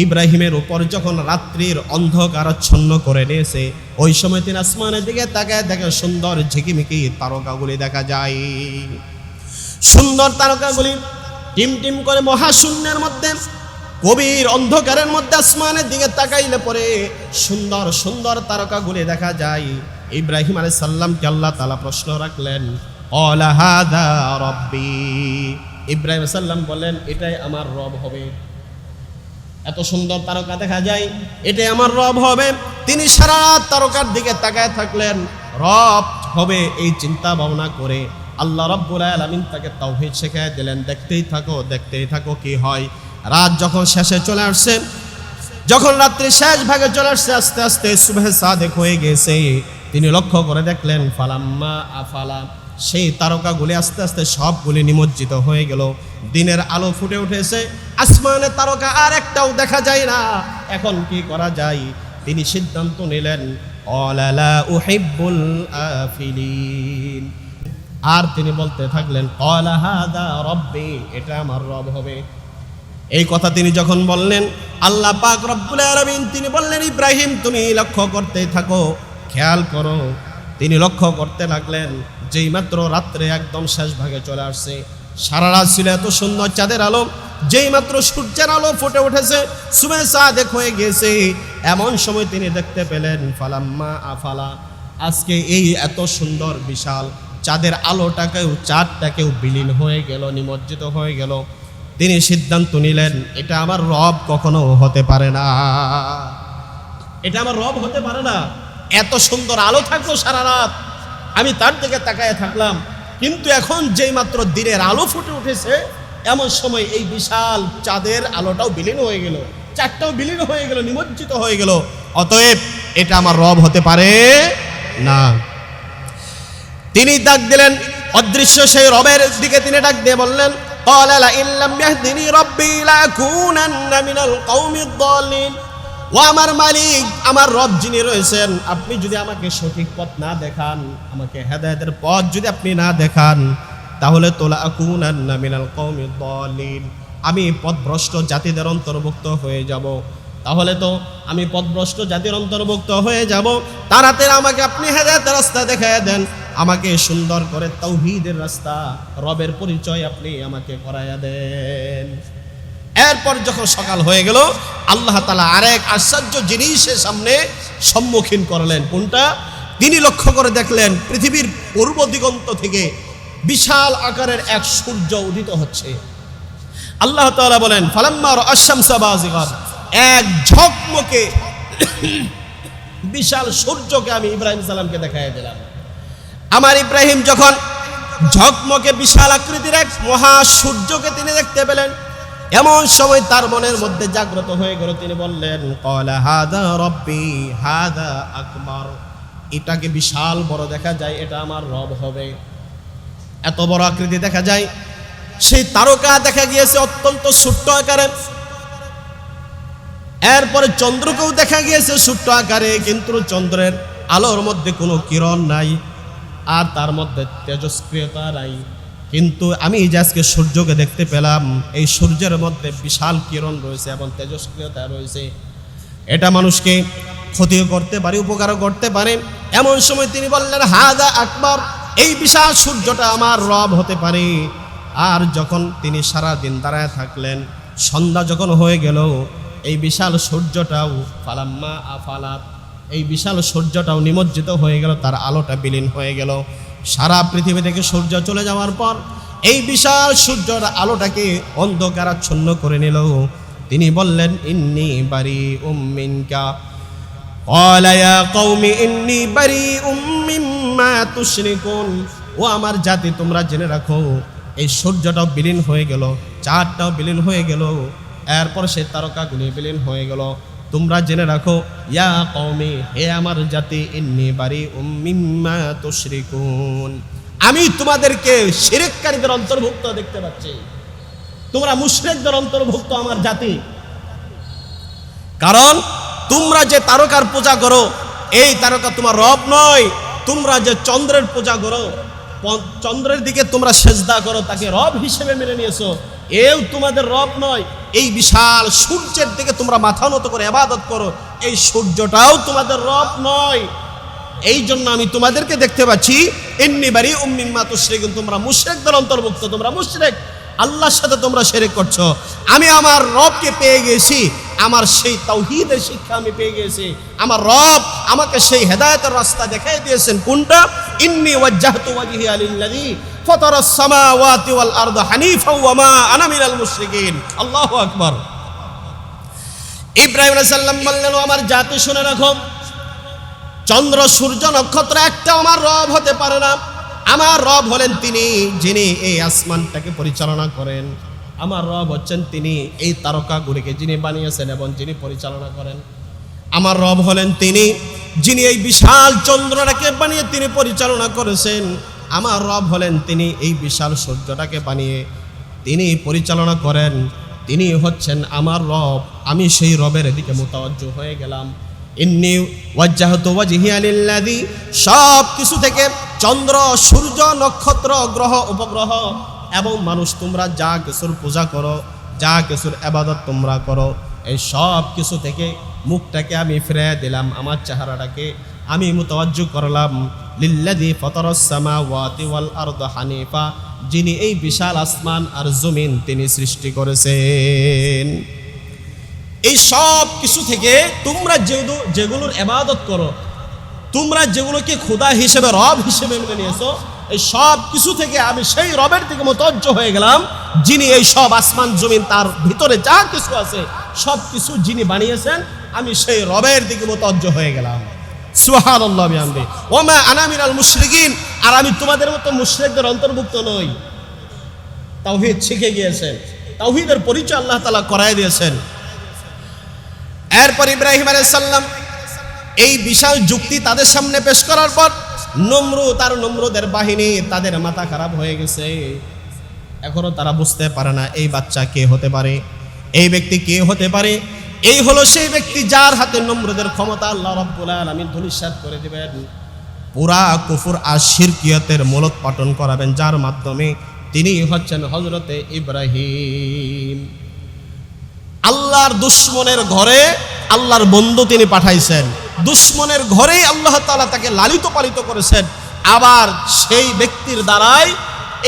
ইব্রাহিমের উপর যখন রাত্রির অন্ধকার আচ্ছন্ন করে নিয়েছে, ওই সময় তিনি আসমানের দিকে তাকায় দেখে সুন্দর ঝিকিমিকি তারকাগুলি দেখা যায়। সুন্দর তারকাগুলি টিম টিম করে মহাশূন্যের মধ্যে গভীর অন্ধকারের মধ্যে আসমানের দিকে তাকাইলে পরে সুন্দর সুন্দর তারকাগুলি দেখা যায়। ইব্রাহিম আলাইহিস সালামকে আল্লাহ তাআলা প্রশ্ন রাখলেন, ক্বালা হাযা রাব্বি। ইব্রাহিম আলাইহিস সালাম বলেন, এটাই আমার রব হবে। এত সুন্দর তারকা দেখা যায়, এটাই আমার রব হবে। তিনি সারা রাত তারকার দিকে তাকায় থাকলেন, রব হবে এই চিন্তা ভাবনা করে আল্লাহ রাব্বুল আলামিন তাকে তাওহীদ শেখায় দিলেন, দেখতেই থাকো কি হয়। রাত যখন শেষে চলে আসছে, যখন রাত্রি শেষ ভাগে চলে আসছে, আস্তে আস্তে সুবহে সাদেক হয়ে গেছে, তিনি লক্ষ্য করে দেখলেন ফালাম্মা আফালা, সেই তারকাগুলি আস্তে আস্তে সবগুলি নিমজ্জিত হয়ে গেল। দিনের আলো ফুটে উঠেছে, আসমানে তারকা আর একটাও দেখা যায় না। এখন কি করা যায়? তিনি সিদ্ধান্ত নিলেন, ক্বালা উহিব্বুল আফিলিন। আর তিনি বলতে থাকলেন, ক্বালা হাযা রাব্বি, এটা আমার রব হবে। এই কথা তিনি যখন বললেন, আল্লাহ পাক রব্বুল আলামিন তিনি বললেন, ইব্রাহিম তুমি লক্ষ্য করতেই থাকো, খেয়াল করো। তিনি লক্ষ্য করতে লাগলেন, যেই মাত্র রাত্রে একদম শেষ ভাগে চলে আসছে, সারা রাত ছিল এত সুন্দর চাঁদের আলো, যেই মাত্র সূর্যের আলো ফুটে উঠেছে, সুবহে সাদেক হয়ে গেছে, এমন সময় তিনি দেখতে পেলেন ফালাম্মা আফালা, আজকে এই এত সুন্দর বিশাল চাঁদের আলোটাকেও চাঁদটাকেও বিলীন হয়ে গেল, নিমজ্জিত হয়ে গেল। তিনি সিদ্ধান্ত নিলেন, এটা আমার রব কখনো হতে পারে না, এটা আমার রব হতে পারে না। এত সুন্দর আলো থাকলো সারা রাত, আমি তার দিকে তাকায় থাকলাম, কিন্তু এখন যেই মাত্র দিনের আলো ফুটে উঠেছে, এমন সময় এই বিশাল চাঁদের আলোটাও বিলীন হয়ে গেল, চাঁদটাও বিলীন হয়ে গেল, নিমজ্জিত হয়ে গেল। অতএব এটা আমার রব হতে পারে না। তিনি ডাক দিলেন, অদৃশ্য সেই রবের দিকে তিনি ডাক দিয়ে বললেন, ক্বালা লা ইন লাম ইয়াহদিনি রাব্বি লাকুনান্না মিনাল কওমিদ দাল্লিন। ও আমার মালিক, আমার রব যিনি রয়েছেন, আপনি যদি আমাকে সঠিক পথ না দেখান, আমাকে হেদায়েতের পথ যদি আপনি না দেখান, তাহলে তো লাকুনান্না মিনাল কওমিদ দাল্লিন, আমি পথভ্রষ্ট জাতিদের অন্তর্ভুক্ত হয়ে যাব। তাহলে তো আমি পথভ্রষ্ট জাতির অন্তর্ভুক্ত হয়ে যাব। তাড়াতাড়ি আমাকে আপনি হেদায়েতের রাস্তা দেখায় দেন, আমাকে সুন্দর করে তাওহীদের রাস্তা, রবের পরিচয় আপনি আমাকে করায়া দেন। এরপর যখন সকাল হয়ে গেল, আল্লাহ তাআলা আরেক আশ্চর্য জিনিসের সামনে সম্মুখীন করলেন। কোনটা? তিনি লক্ষ্য করে দেখলেন পৃথিবীর পূর্ব দিগন্ত থেকে বিশাল আকারের এক সূর্য উদিত হচ্ছে। আল্লাহ তাআলা বলেন, ফালাম্মা রাআশ শামসা বাযিগাত, এক ঝকমকে বিশাল সূর্যকে আমি ইব্রাহিম সালামকে দেখায় দিলাম। আমার ইব্রাহিম যখন ঝকমকে বিশাল আকৃতির এক মহা সূর্যকে তিনি দেখতে পেলেন, এমন সময় তার মনের মধ্যে জাগ্রত হয়ে গেল। তিনি বললেন, ক্বালা হাযা রাব্বি হাযা আকবার, এটাকে বিশাল বড় দেখা যায়, এটা আমার রব হবে। এত বড় আকৃতি দেখা যায়। সেই তারকা দেখা গিয়েছে অত্যন্ত ছোট্ট আকারে। এরপরে চন্দ্রকেও দেখা গিয়েছে ছোট্ট আকারে, কিন্তু চন্দ্রের আলোর মধ্যে কোনো কিরণ নাই, আর তার মধ্যে তেজস্ক্রিয়তা নাই। কিন্তু আমি যে আজকে সূর্যকে দেখতে পেলাম, এই সূর্যের মধ্যে বিশাল কিরণ রয়েছে এবং তেজস্ক্রিয়তা রয়েছে। এটা মানুষকে ক্ষতিও করতে পারে, উপকারও করতে পারে। এমন সময় তিনি বললেন, হাযা আকবার, এই বিশাল সূর্যটা আমার রব হতে পারে। আর যখন তিনি সারা দিন দাঁড়ায় থাকলেন, সন্ধ্যা যখন হয়ে গেল, এই বিশাল সূর্যটাও ফালাম্মা আফালাত, এই বিশাল সূর্যটাও নিমজ্জিত হয়ে গেল, তার আলোটা বিলীন হয়ে গেল। সারা পৃথিবী থেকে সূর্য চলে যাওয়ার পর এই বিশাল সূর্যের আলোটাকে অন্ধকারাচ্ছন্ন করে নিল। তিনি বললেন, ইন্নী বারিউম মিনকা, ক্বালা ইয়া কওমি ইন্নী বারিউম মিম্মা তুশরিকুন। ও আমার জাতি, তোমরা জেনে রাখো, এই সূর্যটাও বিলীন হয়ে গেল, চাঁদটাও বিলীন হয়ে গেল, এরপর সেই তারকাগুলি বিলীন হয়ে গেল। তোমরা জেনে রাখো, ইয়া কওমি, হে আমার জাতি, ইন্নী বারিউম মিম্মা তুশরিকুন, আমি তোমাদেরকে শিরককারীদের অন্তর্ভুক্ত দেখতে পাচ্ছি। তোমরা মুশরিকদের অন্তর্ভুক্ত আমার জাতি। কারণ তোমরা যে তারকার পূজা করো, এই তারকা তোমার রব নয়। তোমরা যে চন্দ্রের পূজা করো, চন্দ্রের দিকে তোমরা সেজদা করো, তাকে রব হিসেবে মেনে নিয়েছো, এও তোমাদের রব নয়। এই বিশাল সূর্যের দিকে তোমরা মাথা নত করে ইবাদত করো, এই সূর্যটাও তোমাদের রব নয়। এই জন্য আমি তোমাদেরকে দেখতে পাচ্ছি, ইন্নী বারিউম মিম্মা তুশরিকুন, তোমরা মুশরিকদের অন্তর্ভুক্ত, তোমরা মুশরিক। আল্লাহর সাথে তোমরা শিরক করছো। আমি আমার রবকে পেয়ে গেছি, আমার সেই তাওহীদের শিক্ষা আমি পেয়ে গেছি। আমার রব আমাকে সেই হেদায়েতের রাস্তা দেখাই দিয়েছেন। কোনটা? ইন্নী ওয়াজ্জাহতু ওয়াজহিয়া লিল্লাযী ফাতারাস সামাওয়াতি ওয়াল আরদা হানিফা ওয়া মা আনা মিনাল মুশরিকিন। আল্লাহু আকবার। ইব্রাহিম আলাইহিস সালাম বললেন, আমার জাতি শুনে রাখো, চন্দ্র সূর্য নক্ষত্র একটা আমার রব হতে পারে না। আমার রব হলেন তিনি যিনি এই আসমানটাকে পরিচালনা করেন। আমার রব হচ্ছেন তিনি এই তারকাগুলিকে যিনি বানিয়েছেন এবং যিনি পরিচালনা করেন। আমার রব হলেন তিনি যিনি এই বিশাল চন্দ্রটাকে বানিয়ে তিনি পরিচালনা করেছেন। আমার রব হলেন তিনি এই বিশাল সূর্যটাকে বানিয়ে তিনি পরিচালনা করেন। তিনি হচ্ছেন আমার রব। আমি সেই রবের দিকে মুতাওয়াজ্জহ হয়ে গেলাম। ইন্নী ওয়াজ্জাহতু ওয়াজহিয়া লিল্লাযী, সব কিছু থেকে চন্দ্র সূর্য নক্ষত্র গ্রহ উপগ্রহ এবং মানুষ, তোমরা যা কিছুর পূজা করো, যা কিছুর ইবাদত তোমরা করো, এই সব কিছু থেকে মুখটাকে আমি ফিরিয়ে দিলাম, আমার চেহারাটাকে আমি মুতাওয়াজ্জহ করলাম লিল্লাযী ফাতারাস সামাওয়াতি ওয়াল আরদা হানিফা, যিনি এই বিশাল আসমান আর জমিন তিনি সৃষ্টি করেছেন। এই সব কিছু থেকে তোমরা যেগুলোর ইবাদত করো, তোমরা যেগুলোকে খোদা হিসেবে রব হিসেবে মেনে নিয়েছো, এই সব কিছু থেকে আমি সেই রবের দিকে মুতাওয়াজ্জহ হয়ে গেলাম যিনি এই সব আসমান জমিন তার ভিতরে যা কিছু আছে সব কিছু যিনি বানিয়েছেন, আমি সেই রবের দিকে মুতাওয়াজ্জহ হয়ে গেলাম। সুবহানাল্লাহ বিহামদি ওয়া মা আনা মিনাল মুশরিকিন। আর আমি তোমাদের মতো মুশরিকদের অন্তর্ভুক্ত নই। তাওহীদ শিখে গিয়েছেন, তাওহীদের পরিচয় আল্লাহ তাআলা করায় দিয়েছেন। এরপর ইব্রাহিম আলাইহিস সালাম এই বিশাল যুক্তি তাদের সামনে পেশ করার পর নমরুদ আর নমরুদের বাহিনী তাদের মাথা খারাপ হয়ে গেছে। এখনো তারা বুঝতে পারে না এই বাচ্চা কে হতে পারে, এই ব্যক্তি কে হতে পারে। এই হলো সেই ব্যক্তি যার হাতে নমরুদের ক্ষমতা আল্লাহ রাব্বুল আলামিন ধূলিসাৎ করে দিবেন, পুরা কুফর আর শিরকিয়াতের মূলোৎপাটন করাবেন, যার মাধ্যমে তিনি হচ্ছেন হযরতে ইব্রাহিম। আল্লাহর দুশ্মনের ঘরে আল্লাহর বন্ধু তিনি পাঠাইছেন, দুশ্মনের ঘরেই আল্লাহ তাআলা তাকে লালিত পালিত করেছেন। আবার সেই ব্যক্তির দ্বারাই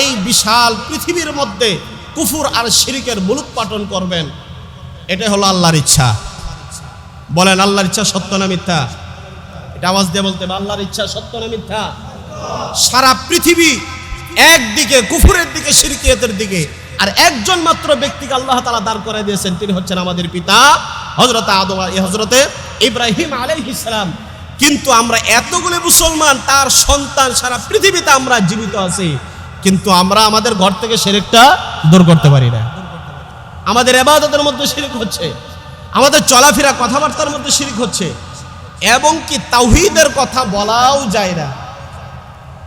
এই বিশাল পৃথিবীর মধ্যে কুফর আর শিরকের মূলোৎপাটন করবেন। এটা হলো আল্লাহর ইচ্ছা। বলেন আল্লাহর ইচ্ছা সত্য না মিথ্যা? এটা আওয়াজ দিয়ে বলতে হবে, আল্লাহর ইচ্ছা সত্য না মিথ্যা? সারা পৃথিবী একদিকে কুফরের দিকে, শিরকিয়াতের দিকে, আর একজন মাত্র ব্যক্তিকে আল্লাহ তাআলা দাঁড় করে দিয়েছেন, তিনি হচ্ছেন আমাদের পিতা হযরত আদম, হযরতে ইব্রাহিম আলাইহিস সালাম। কিন্তু আমরা এতগুলো মুসলমান, তার সন্তান সারা পৃথিবীতে আমরা জীবিত আছি, কিন্তু আমরা আমাদের ঘর থেকে শিরকটা দূর করতে পারি না। আমাদের ইবাদতের মধ্যে শিরক হচ্ছে, আমাদের চলাফেরা কথাবার্তার মধ্যে শিরক হচ্ছে, এবং কি তাওহীদের কথা বলাও যায় না।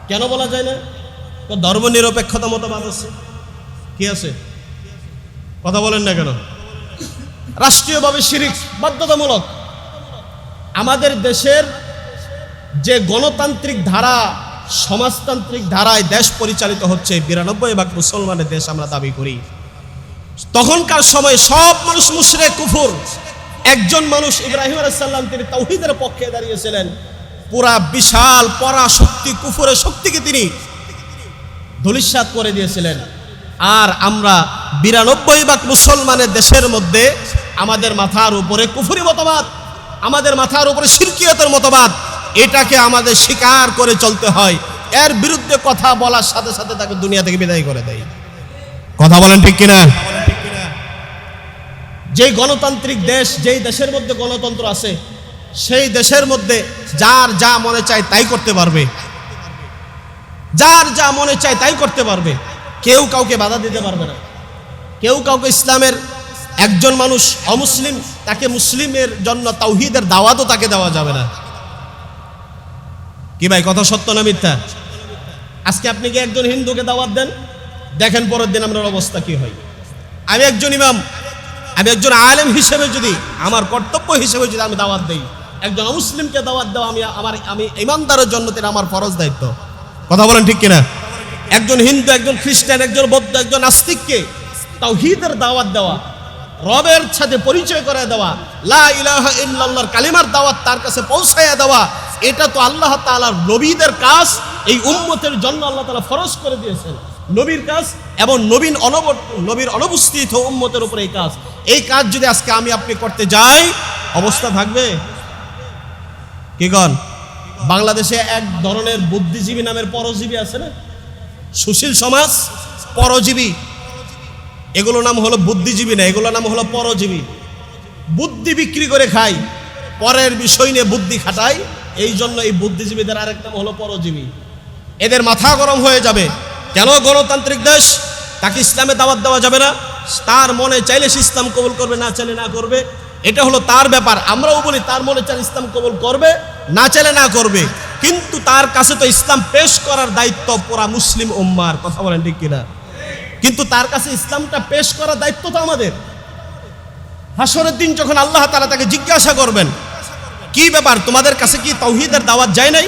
কেন বলা যায় না? ধর্ম নিরপেক্ষতা মতবাদ আছে, কি আছে? কথা বলেন না কেন? রাষ্ট্রীয়ভাবে শিরক বাধ্যতামূলক। আমাদের দেশের যে গণতান্ত্রিক ধারা, সমাজতান্ত্রিক ধারায় দেশ পরিচালিত হচ্ছে, ৯২% মুসলমানের দেশ আমরা দাবি করি। তখনকার সময় সব মানুষ মুশরিক কুফর। একজন মানুষ ইব্রাহিম আলাইহিস সালাম, তিনি তাওহীদের পক্ষে দাঁড়িয়েছিলেন। পুরা বিশাল পরাশক্তি কুফরের শক্তিকে তিনি ধূলিসাৎ করে দিয়েছিলেন। আর আমরা ৯২% মুসলমানের দেশের মধ্যে আমাদের মাথার উপরে কুফরি মতবাদ, আমাদের মাথার উপরে শিরকিয়াতের মতবাদ, এটাকে আমাদের স্বীকার করে চলতে হয়। এর বিরুদ্ধে কথা বলার সাথে সাথে তাকে দুনিয়া থেকে বিদায় করে দেয়। কথা বলেন ঠিক কিনা? যেই গণতান্ত্রিক দেশ, যেই দেশের মধ্যে গণতন্ত্র আছে, সেই দেশের মধ্যে যার যা মনে চায় তাই করতে পারবে, যার যা মনে চায় তাই করতে পারবে, কেউ কাউকে বাধা দিতে পারবে না। কেউ কাউকে, ইসলামের একজন মানুষ অমুসলিম, তাকে মুসলিমের জন্য তাওহীদের দাওয়াতও তাকে দেওয়া যাবে না। কি ভাই, কথা সত্য না মিথ্যা? আজকে আপনি কি একজন হিন্দুকে দাওয়াত দেন, দেখেন পরের দিন আপনার অবস্থা কি হয়। আমি একজন ইমাম, আমি একজন আলেম হিসেবে যদি, আমার কর্তব্য হিসেবে যদি আমি দাওয়াত দেই, একজন অমুসলিমকে দাওয়াত দেওয়া আমি ইমানদারের জন্য আমার ফরজ দায়িত্ব। কথা বলেন ঠিক কিনা? একজন হিন্দু, একজন খ্রিস্টান, একজন বৌদ্ধ, একজন নাস্তিককে তাওহীদের দাওয়াত দেওয়া, রবের সাথে পরিচয় করে দেওয়া, লা ইলাহা ইল্লাল্লাহর কালিমার দাওয়াত তার কাছে পৌঁছায়া দেওয়া, এটা তো আল্লাহ তাআলার নবীদের কাজ। এই উম্মতের জন্য আল্লাহ তাআলা ফরজ করে দিয়েছেন। নবীর কাজ এবং নবীর অনুপস্থিত উম্মতের উপরে এই কাজ যদি আজকে আমি আপনি করতে যাই, অবস্থা থাকবে কি কন? বাংলাদেশে এক ধরনের বুদ্ধিজীবী নামের পরজীবী আছে না, সুশীল সমাজ, পরজীবী, এগুলো নাম হলো বুদ্ধিজীবী না, এগুলো নাম হলো পরজীবী। বুদ্ধি বিক্রি করে খায়, পরের বিষয় নিয়ে বুদ্ধি খাটায়, এই জন্য এই বুদ্ধিজীবীদের আরেক নাম হলো পরজীবী। এদের মাথা গরম হয়ে যাবে, কেন গণতান্ত্রিক দেশ, তাকে ইসলামে দাওয়াত দেওয়া যাবে না, তার মনে চাইলে সে ইসলাম কবুল করবে, না চাইলে না করবে, এটা হলো তার ব্যাপার। আমরাও বলি তার মনে চাইলে ইসলাম কবুল করবে, না চাইলে না করবে, কিন্তু তার কাছে তো ইসলাম পেশ করার দায়িত্ব পুরা মুসলিম উম্মার, কথা বলেন ঠিক কিনা? কিন্তু তার কাছে ইসলামটা পেশ করার দায়িত্ব তো আমাদের। হাসরের দিন যখন আল্লাহ তাআলা তাকে জিজ্ঞাসা করবেন, কি ব্যাপার, তোমাদের কাছে কি তাওহীদের দাওয়াত যায় নাই,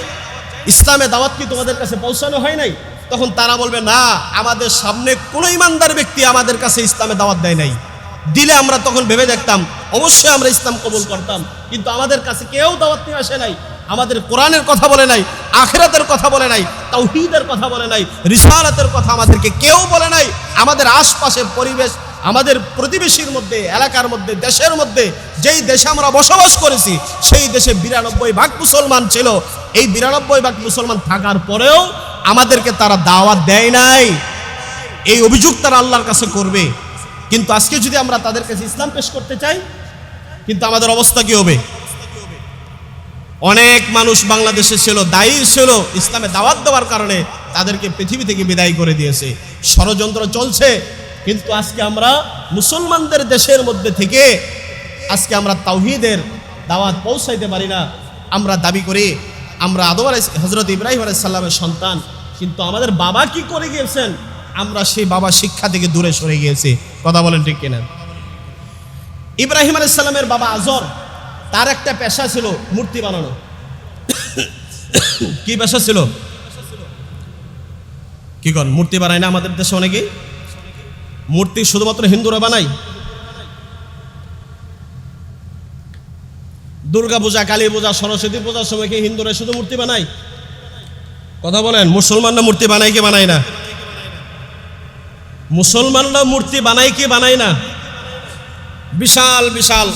ইসলামের দাওয়াত কি তোমাদের কাছে পৌঁছানো হয় নাই? তখন তারা বলবে, না, আমাদের সামনে কোনো ইমানদার ব্যক্তি আমাদের কাছে ইসলামের দাওয়াত দেয় নাই। দিলে আমরা তখন ভেবে দেখতাম, অবশ্যই আমরা ইসলাম কবুল করতাম, কিন্তু আমাদের কাছে কেউ দাওয়াত নিয়ে আসে নাই, আমাদের কোরআনের কথা বলে নাই, আখিরাতের কথা বলে নাই, তাওহীদের কথা বলে নাই, রিসালাতের কথা আমাদেরকে কেউ বলে নাই। আমাদের আশপাশের পরিবেশ, আমাদের প্রতিবেশীর মধ্যে, এলাকার মধ্যে, দেশের মধ্যে, যেই দেশে আমরা বসবাস করেছি, সেই দেশে 92% মুসলমান ছিল। এই 92% মুসলমান থাকার পরেও আমাদেরকে তারা দাওয়াত দেয় নাই, এই অভিযোগ তারা আল্লাহর কাছে করবে। কিন্তু আজকে যদি আমরা তাদের কাছে ইসলাম পেশ করতে চাই, কিন্তু আমাদের অবস্থা কি হবে? অনেক মানুষ বাংলাদেশে ছিল, দায়ী ছিল ইসলামে দাওয়াত দেওয়ার কারণে, তাদেরকে পৃথিবী থেকে বিদায় করে দিয়েছে, ষড়যন্ত্র চলছে। কিন্তু আজকে আমরা মুসলমানদের দেশের মধ্যে থেকে আজকে আমরা তাওহীদের দাওয়াত পৌঁছাইতে পারি না। আমরা দাবি করি আমরা হযরত ইব্রাহিম আলাইহিস সালামের সন্তান, কিন্তু আমাদের বাবা কি করে গিয়েছেন, আমরা সেই বাবা শিক্ষা থেকে দূরে সরে গিয়েছি, কথা বলেন ঠিক কিনা? ইব্রাহিম আলাইহিস সালামের বাবা আজর, তার একটা পেশা ছিল মূর্তি বানানো। কি পেশা ছিল? কি কর, মূর্তি বানায় না আমাদের দেশে অনেকেই? মূর্তি শুধুমাত্র হিন্দুরা বানায়? দুর্গা পূজা, কালী পূজা, সরস্বতী পূজার সময় কি হিন্দুরা শুধু মূর্তি বানায়? কথা বলেন, মুসলমানরা মূর্তি বানায় কি বানায় না? মুসলমানরা মূর্তি বানায় কি বানায় না? বিশাল বিশাল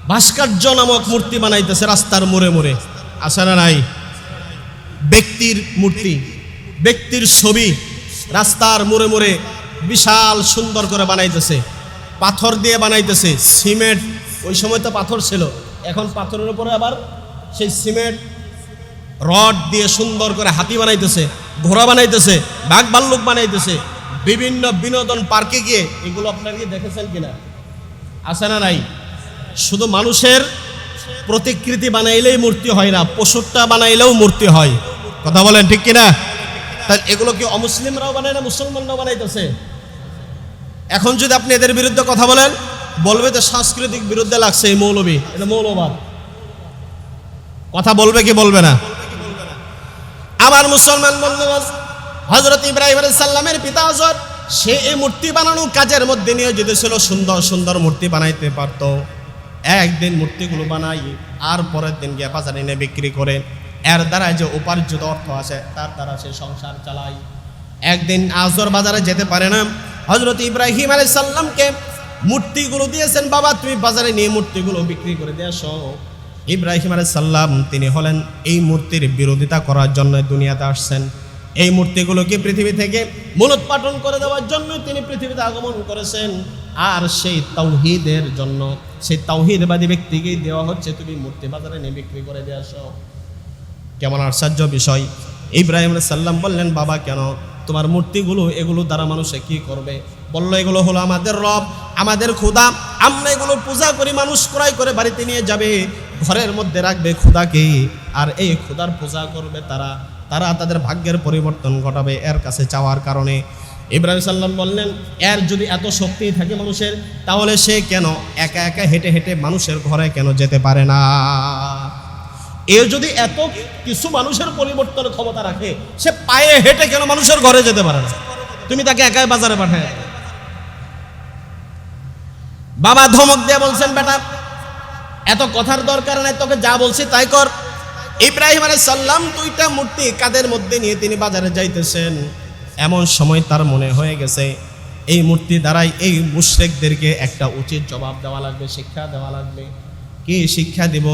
ভাস্কর্য নামক মূর্তি বানাইতেছে রাস্তার মোড়ে মোড়ে, আছে না নাই? ব্যক্তির মূর্তি, ব্যক্তির ছবি রাস্তার মোড়ে মোড়ে বিশাল সুন্দর করে বানাইতেছে, পাথর দিয়ে বানাইতেছে, সিমেন্ট, ওই সময় তো পাথর ছিল, এখন পাথরের উপরে আবার সেই সিমেন্ট রড দিয়ে সুন্দর করে হাতি বানাইতেছে, ঘোড়া বানাইতেছে, বাঘ ভাল্লুক বানাইতেছে। বিভিন্ন বিনোদন পার্কে গিয়ে এগুলো আপনারা কি দেখেছেন কিনা? আছে না নাই? শুধু মানুষের প্রতিকৃতি বানাইলেই মূর্তি হয় না, পশুরটা বানাইলেও মূর্তি হয়, কথা বলেন ঠিক কিনা? তাই এগুলো কি অমুসলিমরাও বানায় না, মুসলমানরাও বানাইতেছে? এখন যদি আপনি এদের বিরুদ্ধে কথা বলেন, বলবে যে সাংস্কৃতিক বিরুদ্ধে লাগছে, এই মৌলবী, এটা মৌলবাদ। কথা বলবে কি বলবে না? আমার মুসলমান বন্ধুগণ, হযরত ইব্রাহিম আলাইহিস সালামের পিতা আজর, সে এই মূর্তি বানানো কাজের মধ্যে নিয়োজিত ছিল, সুন্দর সুন্দর মূর্তি বানাইতে পারত। একদিন মূর্তিগুলো বানাই আর পরের দিন গিয়ে বাজারে এনে বিক্রি করে, এর দ্বারা যে উপার্জিত অর্থ আছে তার দ্বারা সে সংসার চালায়। একদিন আজর বাজারে যেতে পারে না, হযরত ইব্রাহিম আলাইহিস সালামকে মূর্তিগুলো দিয়েছেন, বাবা তুমি বাজারে নিয়ে মূর্তিগুলো বিক্রি করে দিয়ে আসো। ইব্রাহিম আলাইহিস সালাম তিনি হলেন এই মূর্তির বিরোধিতা করার জন্য দুনিয়াতে আসছেন। এই মূর্তিগুলোকে পৃথিবী থেকে মূলোৎপাটন করে দেওয়ার জন্য তিনি পৃথিবীতে আগমন করেছেন। আর সেই তাওহীদের জন্য, সেই তাওহীদবাদী ব্যক্তিকে দেওয়া হচ্ছে তুমি মূর্তি বাজারে নিয়ে বিক্রি করে দিয়ে আসো। কেমন আশ্চর্য বিষয়! ইব্রাহিম আলাইহিস সালাম বললেন, বাবা কেন তোমার মূর্তিগুলো, এগুলো দ্বারা মানুষে কি করবে? বলল, এগুলো হলো আমাদের রব, আমাদের খোদা, আমরা এগুলো পূজা করি, মানুষ ক্রয় করে বাড়িতে নিয়ে যাবে, ঘরের মধ্যে রাখবে খোদাকে, আর এই খোদার পূজা করবে তারা তাদের ভাগ্যের পরিবর্তন ঘটাবে এর কাছে চাওয়ার কারণে। ইব্রাহিম সাল্লাম বললেন, এর যদি এত শক্তি থাকে মানুষের, তাহলে সে কেন একা একা হেঁটে হেঁটে মানুষের ঘরে কেন যেতে পারে না? এ যদি এত কিছু মানুষের পরিবর্তনের ক্ষমতা রাখে, সে পায়ে হেঁটে কেন মানুষের ঘরে যেতে পারে না? তুমি তাকে একাই বাজারে পাঠায়। বাবা ধমক দিয়ে বলছেন, বেটা এত কথার দরকার নাই, তোকে যা বলছি তাই কর। ইব্রাহিম আলাইহিস সালাম দুইটা মূর্তি কাঁধের মধ্যে নিয়ে তিনি বাজারে যাইতেছেন। এমন সময় তার মনে হয়ে গেছে এই মূর্তি দ্বারাই এই মুশরিকদেরকে একটা উচিত জবাব দেওয়া লাগবে, শিক্ষা দেওয়া লাগবে। কি শিক্ষা দিব?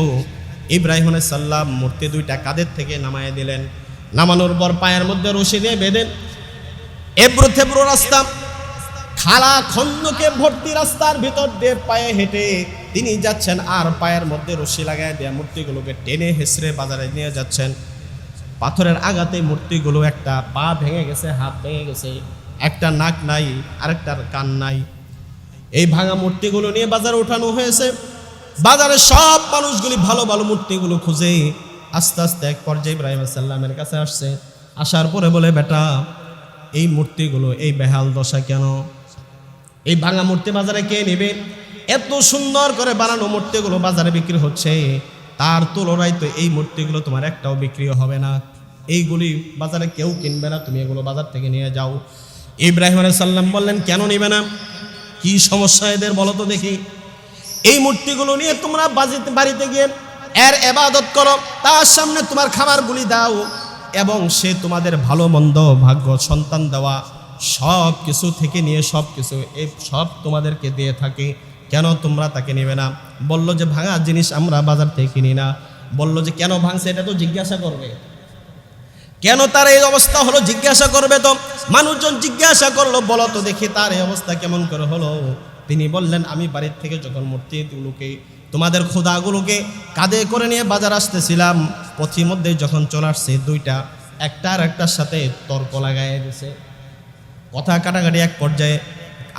ইব্রাহিম আলাইহিস সালাম মূর্তি দুইটা কাঁধের থেকে নামায় দিলেন। নামানোর পর পায়ের মধ্যে রশি দিয়ে বেঁধেন, এবড়ো থেবড়ো রাস্তা, খালা খন্দকে ভর্তি রাস্তার ভিতর দিয়ে পায়ে হেঁটে তিনি যাচ্ছেন, আর পায়ের মধ্যে রশি লাগায় দেয়া মূর্তিগুলোকে টেনে হেসড়ে বাজারে নিয়ে যাচ্ছেন। পাথরের আঘাতে মূর্তিগুলো একটা পা ভেঙে গেছে, হাত ভেঙে গেছে, একটা নাক নাই, আরেকটার কান নাই। এই ভাঙা মূর্তিগুলো নিয়ে বাজারে ওঠানো হয়েছে। বাজারে সব মানুষগুলি ভালো ভালো মূর্তিগুলো খুঁজে আস্তে আস্তে এক পর্যায়ে ইব্রাহিম আলাইহিস সালামের কাছে আসছে। আসার পরে বলে, বেটা, এই মূর্তিগুলো এই বেহাল দশা কেন? এই ভাঙা মূর্তি বাজারে কে নেবে? এত সুন্দর করে বানানো মূর্তিগুলো বাজারে বিক্রি হচ্ছে, তার তুলনায় তো এই মূর্তিগুলো তোমার একটাও বিক্রিও হবে না। এইগুলি বাজারে কেউ কিনবে না, তুমি এগুলো বাজার থেকে নিয়ে যাও। ইব্রাহিম আলাইহিস সালাম বললেন, কেন নিবে না? কি সমস্যা এদের বলো তো দেখি। এই মূর্তিগুলো নিয়ে তোমরা বাড়িতে গিয়ে এর ইবাদত করো, তার সামনে তোমার খাবারগুলি দাও, এবং সে তোমাদের ভালো মন্দ, ভাগ্য, সন্তান দেওয়া সব কিছু থেকে নিয়ে সব কিছু এই সব তোমাদেরকে দিয়ে থাকে, কেন তোমরা তাকে নেবে না? বলল যে ভাঙা জিনিস আমরা বাজার থেকে কিনি না। বলল যে কেন ভাঙছে এটা তো জিজ্ঞাসা করবে, কেন তার এই অবস্থা হলো জিজ্ঞাসা করবে। তো মানুষজন জিজ্ঞাসা করলো, বলো তো দেখি তার এই অবস্থা কেমন করে হলো। তিনি বললেন, আমি বাড়ির থেকে যখন মূর্তিগুলোকে, তোমাদের খোদাগুলোকে কাঁধে করে নিয়ে বাজার আসতেছিলাম, পথির মধ্যে যখন চলে আসছে দুইটা একটার একটার সাথে তর্ক লাগাই দিছে, কথা কাটাকাটি। এক পর্যায়ে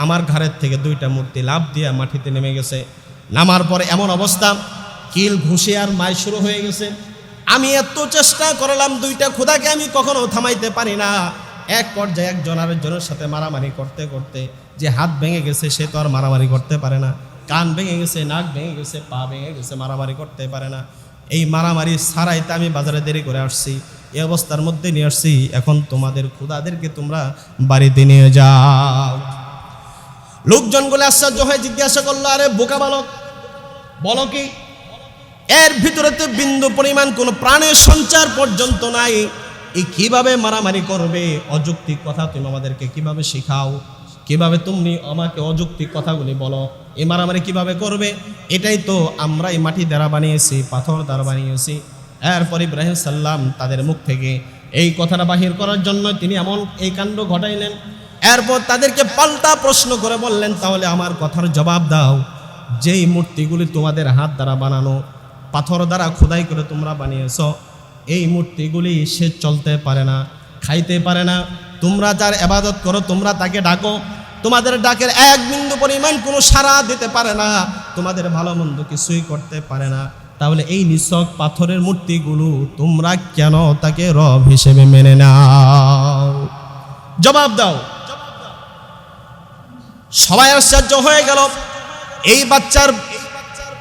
আমার ঘাড়ের থেকে দুইটা মূর্তি লাফ দিয়ে মাটিতে নেমে গেছে। নামার পরে এমন অবস্থা, কিল ঘুষে আর মাই শুরু হয়ে গেছে। আমি এত চেষ্টা করলাম, দুইটা খোদাকে আমি কখনো থামাইতে পারি না। এক পর্যায়ে একজন আরেকজনের সাথে মারামারি করতে করতে, যে হাত ভেঙে গেছে সে তো আর মারামারি করতে পারে না, কান ভেঙে গেছে, নাক ভেঙে গেছে, পা ভেঙে গেছে, মারামারি করতে পারে না। এই মারামারি ছাড়াইতে আমি বাজারে দেরি করে আসছি, এই অবস্থার মধ্যে নিয়ে আসছি। এখন তোমাদের খোদাদেরকে তোমরা বাড়িতে নিয়ে যাও। লোকজনগুলো আশ্চর্য হয়ে জিজ্ঞাসা করলো, আরে বোকা বালক, বলো কি এর ভিতরে তো বিন্দু পরিমাণ কোনো প্রাণের সঞ্চার পর্যন্ত নাই, এই কিভাবে মারামারি করবে? অযৌক্তিক কথা তুমি আমাদেরকে কিভাবে শেখাও? কিভাবে তুমি আমাকে অযৌক্তিক কথাগুলি বলো? এই মারামারি কিভাবে করবে? এটাই তো আমরা এই মাটি দ্বারা বানিয়েছি, পাথর দ্বারা বানিয়েছি। এরপর ইব্রাহিম সাল্লাম তাদের মুখ থেকে এই কথাটা বাহির করার জন্য তিনি এমন এই কাণ্ড ঘটাইলেন। এরপর তাদেরকে পাল্টা প্রশ্ন করে বললেন, তাহলে আমার কথার জবাব দাও, যেই মূর্তিগুলি তোমাদের হাত দ্বারা বানানো, পাথর দ্বারা খোদাই করে তোমরা বানিয়েছ, এই মূর্তিগুলি সে চলতে পারে না, খাইতে পারে না। তোমরা যার ইবাদত করো, তোমরা তাকে ডাকো, তোমাদের ডাকের এক বিন্দু পরিমাণ কোনো সাড়া দিতে পারে না, তোমাদের ভালো মন্দ কিছুই করতে পারে না। তাহলে এই নিছক পাথরের মূর্তিগুলো তোমরা কেন তাকে রব হিসেবে মেনে নাও? জবাব দাও। সবাই আশ্চর্য হয়ে গেল। এই বাচ্চার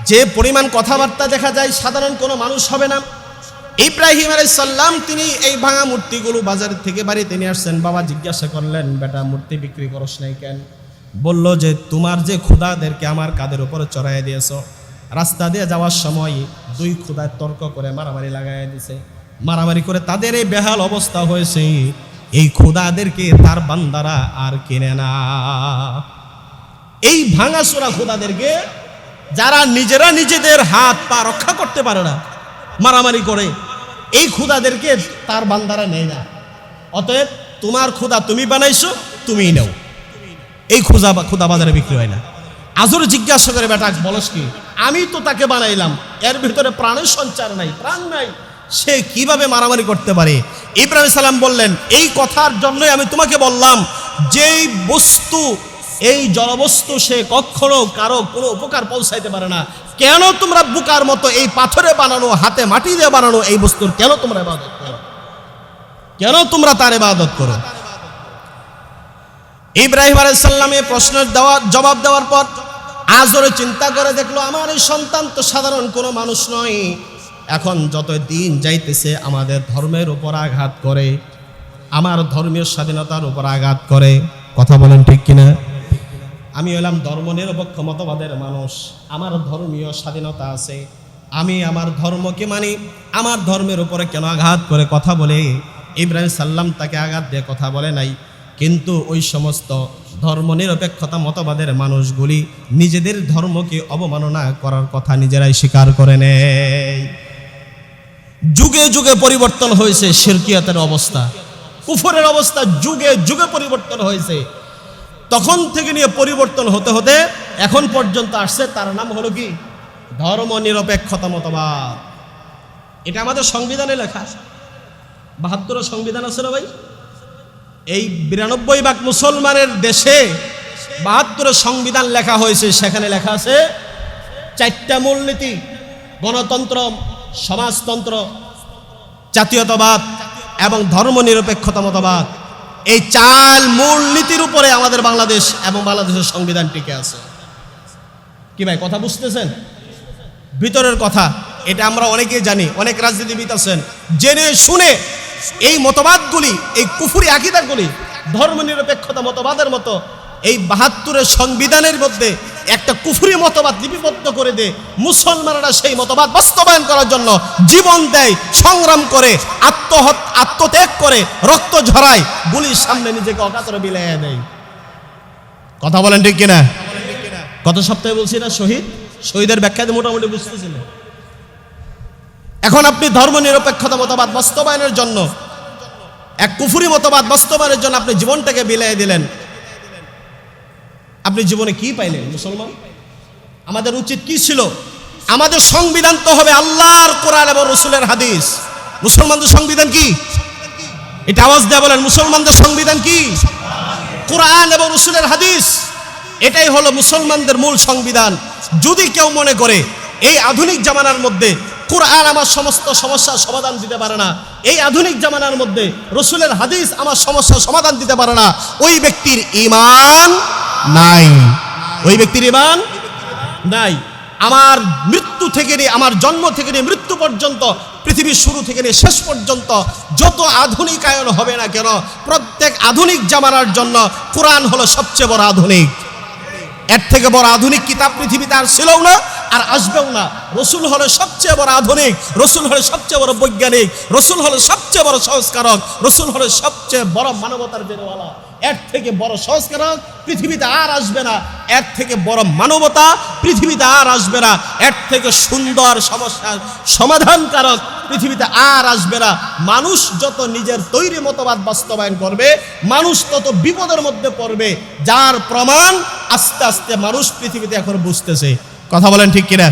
যে পরিমাণ কথাবার্তা দেখা যায় সাধারণ কোনো মানুষ হবে না। ইব্রাহিম আলাইহিস সালাম তিনি এই ভাঙা মূর্তিগুলো বাজার থেকে বাড়িতে নিয়ে আসছেন। বাবা জিজ্ঞাসা করলেন, বেটা মূর্তি বিক্রি করস নাই কেন? বলল যে তোমার যে খোদাদেরকে আমার কাঁধের উপরে চড়াইয়া দিয়েছ, রাস্তা দিয়ে যাওয়ার সময় দুই খোদায় তর্ক করে মারামারি লাগাইয়া দিছে, মারামারি করে তাদের এই বেহাল অবস্থা হয়েছে, এই খোদাদেরকে তার বান্দারা আর কিনে না। এই ভাঙাচোরা খোদাদেরকে যারা নিজেরা নিজেদের হাত পা রক্ষা করতে পারে না, মারামারি করে, এই খোদাদেরকে তার বান্দারা নেয় না। অতএব তোমার খোদা তুমি বানাইছো, তুমিই নাও। এই খোদা বাজারে বিক্রি হয় না। আজর জিজ্ঞাসা করে, বেটা বলস কি? আমি তো তাকে বানাইলাম, এর ভিতরে প্রাণের সঞ্চার নাই, প্রাণ নাই, সে কিভাবে মারামারি করতে পারে? ইব্রাহিম সালাম বললেন, এই কথার জন্যই আমি তোমাকে বললাম, যেই বস্তু, এই জড়বস্তু, সে কখনো কারো কোনো উপকার পৌঁছাইতে পারে না। কেন তোমরা বুকার মতো এই পাথরে বানানো, হাতে মাটি দিয়ে বানানো এই বস্তুর কেন তোমরা ইবাদত করো? কেন তোমরা তার ইবাদত করো? ইব্রাহিম আলাইহিস সালাম এই প্রশ্নের জবাব দেওয়ার পর আজরে চিন্তা করে দেখলো, আমার এই সন্তান তো সাধারণ কোনো মানুষ নয়। এখন যত দিন যাইতেছে আমাদের ধর্মের উপর আঘাত করে, আমার ধর্মীয় স্বাধীনতার উপর আঘাত করে। কথা বলেন ঠিক কিনা? আমি হলাম ধর্মনিরপেক্ষ মতবাদের মানুষ, আমার ধর্মীয় স্বাধীনতা আছে, আমি আমার ধর্মকে মানি, আমার ধর্মের উপরে কেন আঘাত করে কথা বলে? ইব্রাহিম সাল্লাম তাকে আঘাত দিয়ে কথা বলে নাই। কিন্তু ওই সমস্ত ধর্মনিরপেক্ষতা মতবাদের মানুষগুলি নিজেদের ধর্মকে অবমাননা করার কথা নিজেরাই স্বীকার করে নেয়। যুগে যুগে পরিবর্তন হয়েছে শিরকিয়াতের অবস্থা, কুফরের অবস্থা যুগে যুগে পরিবর্তন হয়েছে। তখন থেকে নিয়ে পরিবর্তন হতে হতে এখন পর্যন্ত আসছে, তার নাম হলো কি? ধর্মনিরপেক্ষতা মতবাদ। এটা আমাদের সংবিধানে লেখা। ৭২ সংবিধান আছে না ভাই? এই ৯২ ভাগ মুসলমানের দেশে ৭২ সংবিধান লেখা হয়েছে। সেখানে লেখা আছে 4টা মূলনীতি: গণতন্ত্র, সমাজতন্ত্র, জাতীয়তাবাদ এবং ধর্মনিরপেক্ষতা মতবাদ। এই 4 মূলনীতির উপরে আমাদের বাংলাদেশ এবং বাংলাদেশের সংবিধান টিকে আছে। কি ভাই, কথা বুঝতেছেন? ভিতরের কথা এটা আমরা অনেকেই জানি, অনেক রাজনীতিবিদ আছেন জেনে শুনে এই মতবাদগুলি, এই কুফরি আকীদাগুলি, ধর্মনিরপেক্ষতা মতবাদের মতো এই ৭২ সংবিধানের মধ্যে একটা কুফরি মতবাদ লিপিবদ্ধ করে দেয়। মুসলমানরা সেই মতবাদ বাস্তবায়ন করার জন্য জীবন দেয়, সংগ্রাম করে, আত্মত্যাগ করে, রক্ত ঝরায়, গুলির সামনে নিজেকে অকাতরে বিলাইয়া দেয়। কথা বলেন ঠিক কিনা? গত সপ্তাহে বলছি না, শহীদের ব্যাখ্যাতে মোটামুটি বুঝতেছিলেন। এখন আপনি ধর্মনিরপেক্ষতা মতবাদ বাস্তবায়নের জন্য, এক কুফরি মতবাদ বাস্তবায়নের জন্য আপনি জীবনটাকে বিলাইয়া দিলেন। আপনি জীবনে কি পাইলেন মুসলমান? আমাদের উচিত কি ছিল? আমাদের সংবিধান তো হবে আল্লাহর কোরআন এবং রসুলের হাদিস। মুসলমানদের সংবিধান কি? এটা আওয়াজ দেয়া বলেন, মুসলমানদের সংবিধান কি? কোরআন এবং রসুলের হাদিস। এটাই হলো মুসলমানদের মূল সংবিধান। যদি কেউ মনে করে এই আধুনিক জামানার মধ্যে কোরআন আমার সমস্ত সমস্যার সমাধান দিতে পারে না, এই আধুনিক জামানার মধ্যে রসুলের হাদিস আমার সমস্যার সমাধান দিতে পারে না, ওই ব্যক্তির ঈমান নাই। ওই ব্যক্তির ঈমান নাই। আমার মৃত্যু থেকে নিয়ে, আমার জন্ম থেকে নিয়ে মৃত্যু পর্যন্ত, পৃথিবীর শুরু থেকে নিয়ে শেষ পর্যন্ত যত আধুনিকায়ন হবে না কেন, প্রত্যেক আধুনিক জামানার জন্য কোরআন হলো সবচেয়ে বড় আধুনিক। এর থেকে বড় আধুনিক কিতাব পৃথিবীতে আর ছিলও না, আর আসবেও না। রসুল হলো সবচেয়ে বড় আধুনিক, রসুল হলো সবচেয়ে বড় বৈজ্ঞানিক, রসুল হলো সবচেয়ে বড় সংস্কারক, রসুল হলো সবচেয়ে বড় মানবতার জেনেওয়ালা। এর থেকে বড় সংস্কারক পৃথিবীতে আর আসবে না, এর থেকে বড় মানবতা পৃথিবীতে আর আসবে না, এর থেকে সুন্দর সমস্যার সমাধানকারক পৃথিবীতে আর আসবে না। মানুষ যত নিজের তৈরি মতবাদ বাস্তবায়ন করবে, মানুষ তত বিপদের মধ্যে পড়বে, যার প্রমাণ আস্তে আস্তে মানুষ পৃথিবীতে এখন বুঝতেছে। কথা বলেন ঠিক কিনা?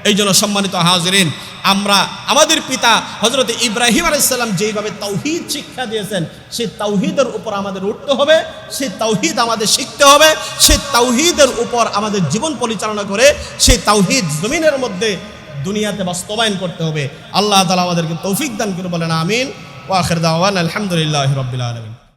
এই জন্য সম্মানিত হাজিরিন, আমরা আমাদের পিতা হযরত ইব্রাহিম আলাইহিস সালাম যেইভাবে তাওহীদ শিক্ষা দিয়েছেন, সেই তাওহীদের উপর আমাদের উঠতে হবে, সেই তাওহীদ আমাদের শিখতে হবে, সেই তাওহীদের উপর আমাদের জীবন পরিচালনা করে সেই তাওহীদ জমিনের মধ্যে দুনিয়াতে বাস্তবায়ন করতে হবে। আল্লাহ তাআলা আমাদেরকে তৌফিক দান করে বলেন আমিন। ওয়া আখির দাওয়ানা আলহামদুলিল্লাহি রাব্বিল আলামিন।